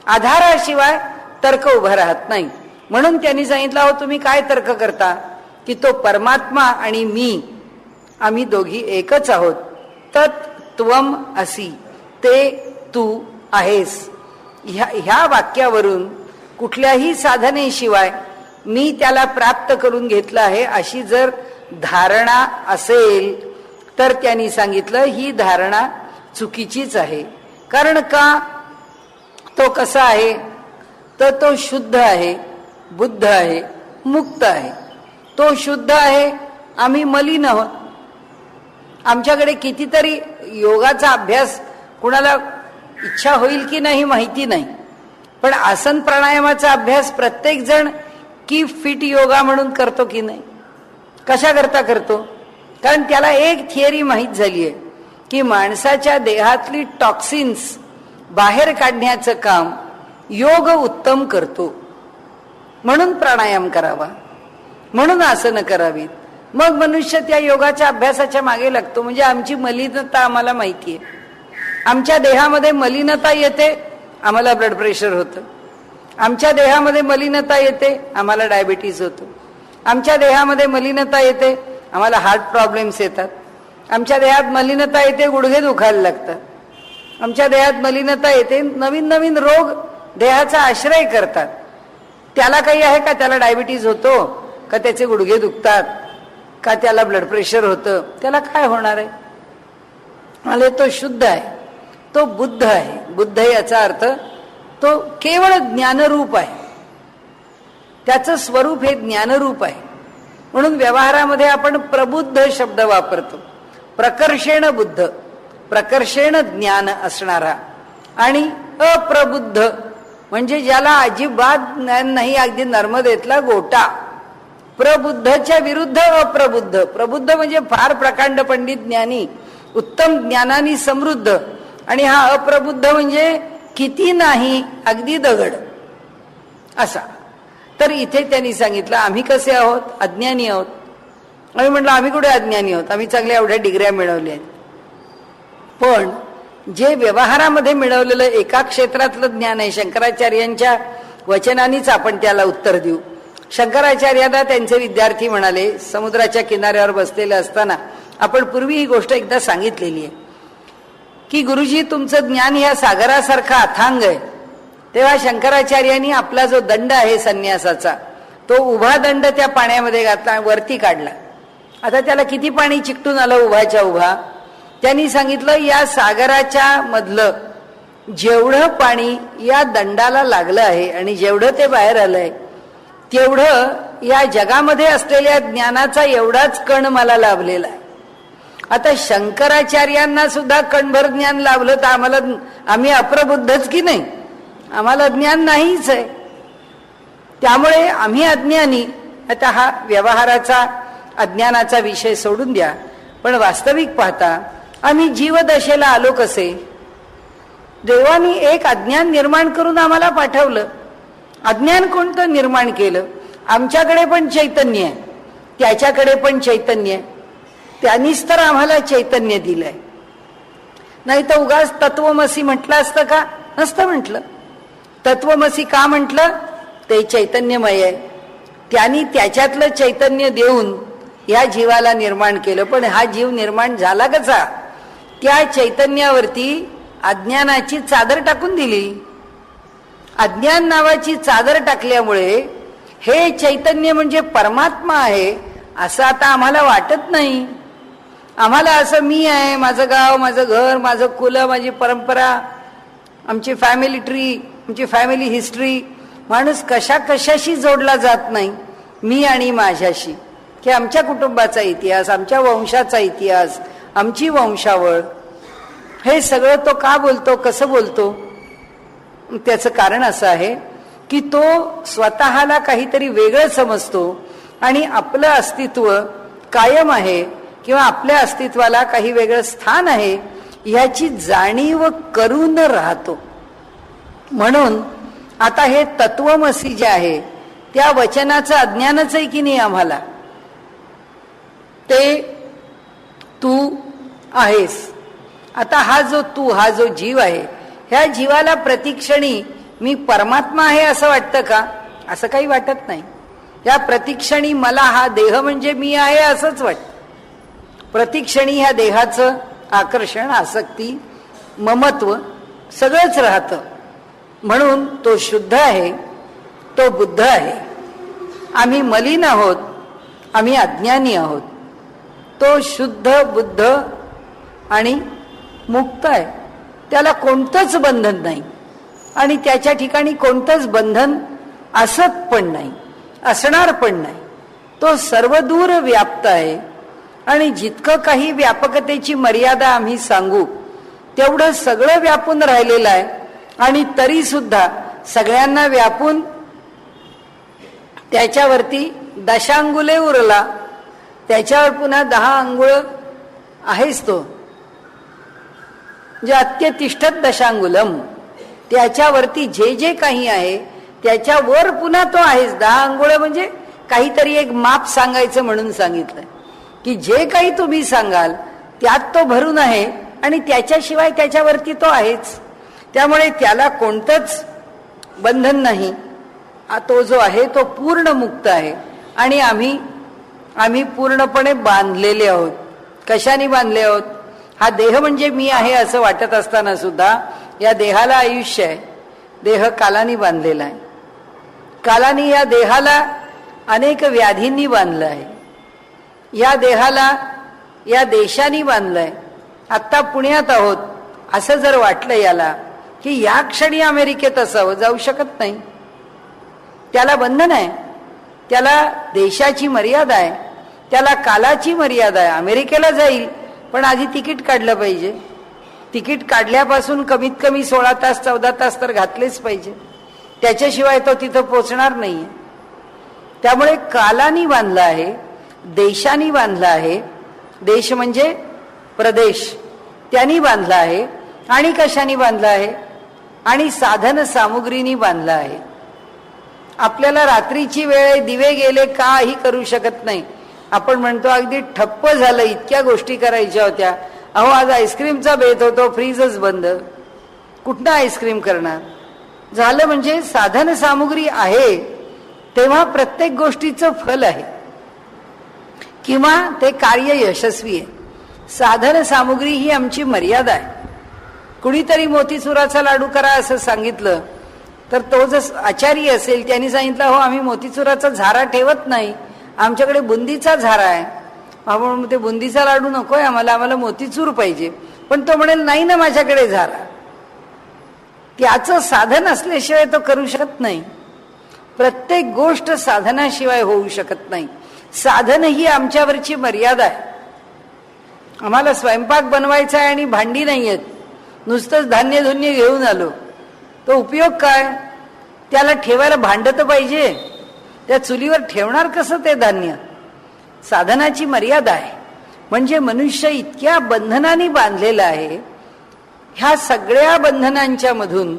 आधाराशिवाय तर्क उभा राहत नाही. म्हणून त्यांनी सांगितलं, हो तुम्ही काय तर्क करता की तो परमात्मा आणि मी आम्ही दोघी एकच आहोत. तत् त्वम असी, ते तू आहेस. ह्या वाक्यावरून कुठल्याही साधनेशिवाय मी त्याला प्राप्त करून घेतलं आहे अशी जर धारणा असेल तर त्यांनी सांगितलं ही धारणा चुकीचीच आहे. कारण का? तो कसा आहे? तर तो शुद्ध आहे, बुद्ध आहे, मुक्त आहे. तो शुद्ध आहे, आम्ही मलिन आहोत. आमच्याकडे कितीतरी योगाचा अभ्यास, कुणाला इच्छा होईल की नाही माहिती नाही, पण आसन प्राणायामाचा अभ्यास प्रत्येक जण की फिट योगा म्हणून करतो की नाही? कशा करता करतो? कारण त्याला एक थिअरी माहीत झाली आहे की माणसाच्या देहातली टॉक्सिन्स बाहेर काढण्याचं काम योग उत्तम करतो. म्हणून प्राणायाम करावा, म्हणून आसनं करावीत. मग मनुष्य त्या योगाच्या अभ्यासाच्या मागे लागतो. म्हणजे आमची मलिनता आम्हाला माहिती आहे. आमच्या देहामध्ये मलिनता येते, आम्हाला ब्लड प्रेशर होतं. आमच्या देहामध्ये मलिनता येते, आम्हाला डायबिटीज होतो. आमच्या देहामध्ये मलिनता येते, आम्हाला हार्ट प्रॉब्लेम्स येतात. आमच्या देहात मलिनता येते, गुडघे दुखायला लागतात. आमच्या देहात मलिनता येते, नवीन नवीन रोग देहाचा आश्रय करतात. त्याला काही आहे का? त्याला डायबिटीज होतो का? त्याचे गुडघे दुखतात का? त्याला ब्लड प्रेशर होतं? त्याला काय होणार आहे? मला तो शुद्ध आहे, तो बुद्ध आहे. बुद्ध याचा अर्थ तो केवळ ज्ञानरूप आहे. त्याचं स्वरूप हे ज्ञानरूप आहे. म्हणून व्यवहारामध्ये आपण प्रबुद्ध शब्द वापरतो. प्रकर्षेण बुद्ध, प्रकर्षेण ज्ञान असणारा. आणि अप्रबुद्ध म्हणजे ज्याला अजिबात ज्ञान नाही, अगदी नर्मदेतला गोटा. प्रबुद्धच्या विरुद्ध अप्रबुद्ध. प्रबुद्ध म्हणजे फार प्रकांड पंडित ज्ञानी, उत्तम ज्ञानानी समृद्ध. आणि हा अप्रबुद्ध म्हणजे किती नाही, अगदी दगड असा. तर इथे त्यांनी सांगितलं आम्ही कसे आहोत? अज्ञानी आहोत. आम्ही म्हटलं आम्ही कुठे अज्ञानी आहोत? आम्ही चांगल्या एवढ्या डिग्र्या मिळवल्या आहेत. पण जे व्यवहारामध्ये मिळवलेलं एका क्षेत्रातलं ज्ञान आहे, शंकराचार्यांच्या वचनानीच आपण त्याला उत्तर देऊ. शंकराचार्यांना त्यांचे विद्यार्थी म्हणाले, समुद्राच्या किनाऱ्यावर बसलेले असताना, आपण पूर्वी ही गोष्ट एकदा सांगितलेली आहे की गुरुजी तुमचं ज्ञान या सागरासारखं अथांग आहे. तेव्हा शंकराचार्यांनी आपला जो दंड आहे संन्यासाचा, तो उभा दंड त्या पाण्यामध्ये घातला, वरती काढला. आता त्याला किती पाणी चिकटून आलं उभाच्या उभा? त्यांनी सांगितलं या सागराच्या मधलं जेवढं पाणी या दंडाला लागलं आहे आणि जेवढं ते बाहेर आलंय तेवढं या जगामध्ये असलेल्या ज्ञानाचा एवढाच कण मला लाभलेला आहे. आता शंकराचार्यांना सुद्धा कणभर ज्ञान लाभलं तर आम्ही अप्रबुद्धच की नाही? आम्हाला ज्ञान नाहीच आहे. त्यामुळे आम्ही अज्ञानी. आता हा व्यवहाराचा अज्ञानाचा विषय सोडून द्या, पण वास्तविक पाहता आम्ही जीवदशेला आलो कसे? देवानी एक अज्ञान निर्माण करून आम्हाला पाठवलं. अज्ञान कोणतं निर्माण केलं? आमच्याकडे पण चैतन्य आहे, त्याच्याकडे पण चैतन्य आहे. त्यांनीच तर आम्हाला चैतन्य दिलंय. नाही तर उगाच तत्वमसी म्हटलं असतं का? नसतं म्हटलं. तत्वमसी का म्हटलं? ते चैतन्यमय आहे. त्यांनी त्याच्यातलं चैतन्य देऊन या जीवाला निर्माण केलं. पण हा जीव निर्माण झाला कसा? त्या चैतन्यावरती अज्ञानाची चादर टाकून दिली. अज्ञान नावाची चादर टाकल्यामुळे हे चैतन्य म्हणजे परमात्मा आहे असं आता आम्हाला वाटत नाही. आम्हाला असं मी आहे, माझं गाव, माझं घर, माझं कुल, माझी परंपरा, आमची फॅमिली ट्री, आमची फॅमिली हिस्ट्री, माणूस कशा कशाशी जोडला जात नाही मी आणि माझ्याशी, की आमच्या कुटुंबाचा इतिहास, आमच्या वंशाचा इतिहास, आमची वंशावळ, हे सगळं तो का बोलतो, कसं बोलतो? त्याचं कारण असं आहे की तो स्वतःला काहीतरी वेगळं समजतो आणि आपलं अस्तित्व कायम आहे किंवा आपल्या अस्तित्वाला काही वेगळं स्थान आहे ह्याची जाणीव करून राहतो. म्हणून आता हे तत्वमसी जे आहे त्या वचनाचं अज्ञानच आहे की नाही आम्हाला, ते तू आहेस. आता हा जो तू, हा जो जीव आहे, ह्या जीवाला प्रतिक्षणी मी परमात्मा आहे असं वाटतं का? असं काही वाटत नाही. या प्रतिक्षणी मला हा देह म्हणजे मी आहे असंच वाटतं. प्रतिक्षणी ह्या देहाचं आकर्षण, आसक्ती, ममत्व सगळंच राहतं. म्हणून तो शुद्ध आहे, तो बुद्ध आहे. आम्ही मलिन आहोत, आम्ही अज्ञानी आहोत. तो शुद्ध, बुद्ध आणि मुक्त आहे. त्याला कोणतंच बंधन नाही आणि त्याच्या ठिकाणी कोणतंच बंधन असत पण नाही, असणार पण नाही. तो सर्वदूर व्याप्त आहे आणि जितकं काही व्यापकतेची मर्यादा आम्ही सांगू तेवढं सगळं व्यापून राहिलेलं आहे. आणि तरी सुद्धा सगळ्यांना व्यापून त्याच्यावरती दशांगुले उरला, त्याच्यावर पुन्हा 10 अंगुळ आहेच तो, जे अत्यतिष्ठत दशांगुलम, त्याच्यावरती जे जे काही आहे त्याच्यावर पुन्हा तो आहेच. 10 अंगुळ म्हणजे काहीतरी एक माप सांगायचं म्हणून सांगितलंय की जे काही तुम्ही सांगाल त्यात तो भरून आहे आणि त्याच्याशिवाय त्याच्यावरती तो आहेच. त्यामुळे त्याला कोणतंच बंधन नाही. तो जो आहे तो पूर्ण मुक्त आहे आणि आम्ही पूर्णपणे बांधलेले आहोत. कशाने बांधले आहोत? हा देह म्हणजे मी आहे असं वाटत असताना सुद्धा या देहाला आयुष्य आहे. देह कालानी बांधलेला आहे. कालानी या देहाला अनेक व्याधींनी बांधलं आहे. या देहाला या देशानी बांधलंय. आत्ता पुण्यात आहोत असं जर वाटलं याला की या क्षणी अमेरिकेत असावं, जाऊ शकत नाही. त्याला बंधन आहे, त्याला देशाची मर्यादा आहे, त्याला कालाची मर्यादा आहे. अमेरिकेला जाईल पण आधी तिकीट काढलं पाहिजे. तिकीट काढल्यापासून कमीत कमी 16 तास 14 तास तर घातलेच पाहिजे, त्याच्याशिवाय तो तिथं पोचणार नाहीये. त्यामुळे कालानी बांधला आहे, देशानी बांधला आहे. देश म्हणजे प्रदेश, त्यांनी बांधला आहे. आणि कशानी बांधला आहे? आणि साधन सामुग्रीनी बांधला आहे. आपल्याला रात्रीची वेळ दिवे गेले काही करू शकत नाही. आपण म्हणतो अगदी ठप्प झालं, इतक्या गोष्टी करायच्या होत्या. अहो आज आईस्क्रीमचा बेत होतो, फ्रीजच बंद, कुठनं आईस्क्रीम करणार? झालं म्हणजे साधन सामुग्री आहे तेव्हा प्रत्येक गोष्टीचं फल आहे किंवा ते कार्य यशस्वी आहे. साधन सामुग्री ही आमची मर्यादा आहे. कुणीतरी मोतीचुराचा लाडू करा असं सांगितलं तर तो जर आचारी असेल त्यांनी सांगितलं हो आम्ही मोतीचुराचा झारा ठेवत नाही, आमच्याकडे बुंदीचा झारा आहे. आपण ते बुंदीचा लाडू नकोय आम्हाला मोतीचूर पाहिजे. पण तो म्हणेल नाही ना माझ्याकडे झारा. त्याचं साधन असल्याशिवाय तो करू शकत नाही. प्रत्येक गोष्ट साधनाशिवाय होऊ शकत नाही. साधन ही आमच्यावरची मर्यादा आहे. आम्हाला स्वयंपाक बनवायचा आहे आणि भांडी नाही आहेत, नुसतंच धान्य धुन्य घेऊन आलो, तो उपयोग काय? त्याला ठेवायला भांड तर पाहिजे. त्या चुलीवर ठेवणार कसं ते धान्य? साधनाची मर्यादा आहे. म्हणजे मनुष्य इतक्या बंधनांनी बांधलेला आहे. ह्या सगळ्या बंधनांच्या मधून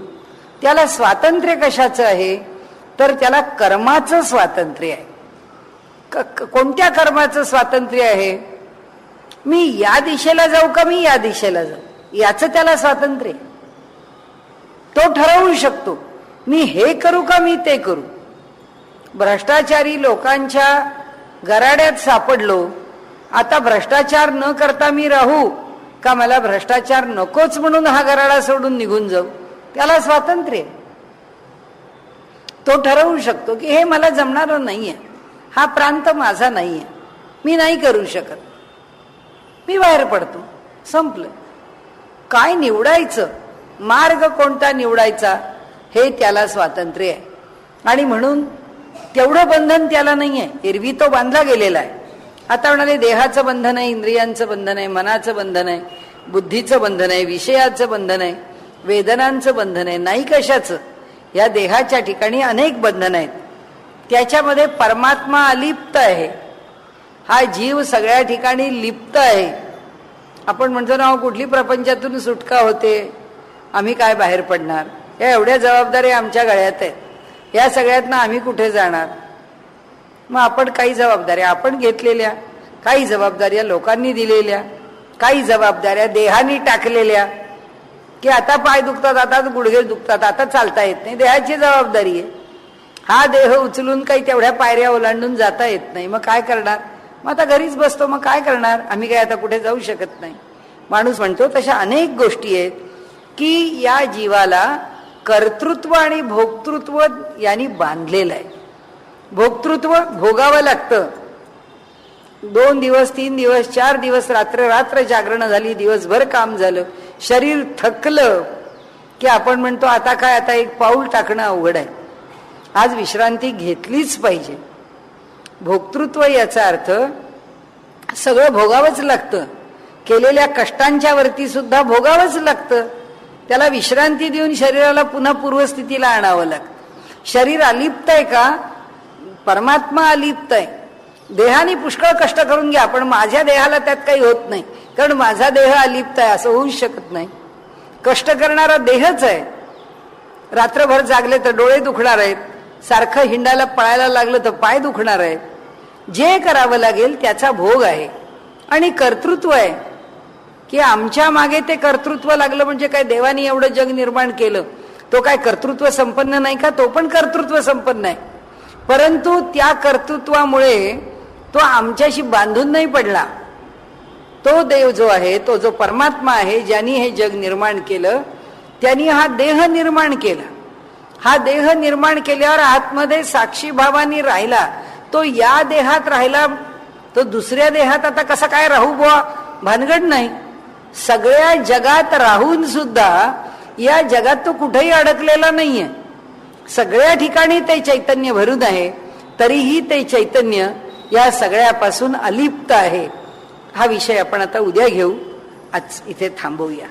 त्याला स्वातंत्र्य कशाचं आहे? तर त्याला कर्माचं स्वातंत्र्य आहे. कोणत्या कर्माचं स्वातंत्र्य आहे? मी या दिशेला जाऊ का मी या दिशेला जाऊ, याचं त्याला स्वातंत्र्य. तो ठरवू शकतो मी हे करू का मी ते करू. भ्रष्टाचारी लोकांच्या गराड्यात सापडलो, आता भ्रष्टाचार न करता मी राहू का मला भ्रष्टाचार नकोच म्हणून हा गराडा सोडून निघून जाऊ, त्याला स्वातंत्र्य. तो ठरवू शकतो की हे मला जमणारं नाहीये, हा प्रांत माझा नाहीये, मी नाही करू शकत, मी बाहेर पडतो, संपलं. काय निवडायचं, मार्ग कोणता निवडायचा, हे त्याला स्वातंत्र्य आहे. आणि म्हणून तेवढं बंधन त्याला नाहीये. एरवी तो बांधला गेलेला आहे. आता म्हणाले देहाचं बंधन आहे, इंद्रियांचं बंधन आहे, मनाचं बंधन आहे, बुद्धीचं बंधन आहे, विषयाचं बंधन आहे, वेदनांचं बंधन आहे, नाही कशाचं. या देहाच्या ठिकाणी अनेक बंधन आहेत. त्याच्यामध्ये परमात्मा अलिप्त आहे. हा जीव सगळ्या ठिकाणी लिप्त आहे. आपण म्हणतो ना, कुठली प्रपंचातून सुटका होते, आम्ही काय बाहेर पडणार, या एवढ्या जबाबदाऱ्या आमच्या गळ्यात आहेत, या सगळ्यातनं आम्ही कुठे जाणार. मग आपण काही जबाबदाऱ्या आपण घेतलेल्या, काही जबाबदाऱ्या लोकांनी दिलेल्या, काही जबाबदाऱ्या देहानी टाकलेल्या, की आता पाय दुखतात, आता गुडघे दुखतात, आता चालता येत नाही, देहाची जबाबदारी आहे. हा देह उचलून काही तेवढ्या पायऱ्या ओलांडून जाता येत नाही, मग काय करणार, मग आता घरीच बसतो, मग काय करणार, आम्ही काय आता कुठे जाऊ शकत नाही. माणूस म्हणतो तशा अनेक गोष्टी आहेत की या जीवाला कर्तृत्व आणि भोक्तृत्व यांनी बांधलेलं आहे. भोक्तृत्व भोगावं लागतं. 2 दिवस 3 दिवस 4 दिवस रात्र रात्र जागरण झाली, दिवसभर काम झालं, शरीर थकलं की आपण म्हणतो आता काय, आता एक पाऊल टाकणं अवघड आहे, आज विश्रांती घेतलीच पाहिजे. भोक्तृत्व याचा अर्थ सगळं भोगावंच लागतं. केलेल्या कष्टांच्या वरती सुद्धा भोगावंच लागतं. त्याला विश्रांती देऊन शरीराला पुन्हा पूर्वस्थितीला आणावं लागतं. शरीर अलिप्त आहे का, परमात्मा अलिप्त आहे. देहाने पुष्कळ कष्ट करून घ्या, पण माझ्या देहाला त्यात काही होत नाही, कारण माझा देह अलिप्त आहे, असं होऊच शकत नाही. कष्ट करणारा देहच आहे. रात्रभर जागले तर डोळे दुखणार आहेत, सारखं हिंडायला पळायला लागलं तर पाय दुखणार आहेत. जे करावं लागेल त्याचा भोग आहे. आणि कर्तृत्व आहे की आमच्या मागे ते कर्तृत्व लागलं म्हणजे काय, देवानी एवढं जग निर्माण केलं, तो काय कर्तृत्व संपन्न नाही का, तो पण कर्तृत्व संपन्न आहे. परंतु त्या कर्तृत्वामुळे तो आमच्याशी बांधून नाही पडला. तो देव जो आहे, तो जो परमात्मा आहे, ज्यांनी हे जग निर्माण केलं, त्यांनी हा देह निर्माण केला. हा देह निर्माण केल्यावर आतमध्ये साक्षी भावानी राहिला. तो या देहात राहिला, तो दुसऱ्या देहात आता कसा काय राहू बुवा, भानगड नाही. सगळ्या जगात राहून सुद्धा या जगात तो कुठेही अडकलेला नाहीये. सगळ्या ठिकाणी ते चैतन्य भरून आहे, तरीही ते चैतन्य या सगळ्यापासून अलिप्त आहे. हा विषय आपण आता उद्या घेऊ. आज इथे थांबवूया.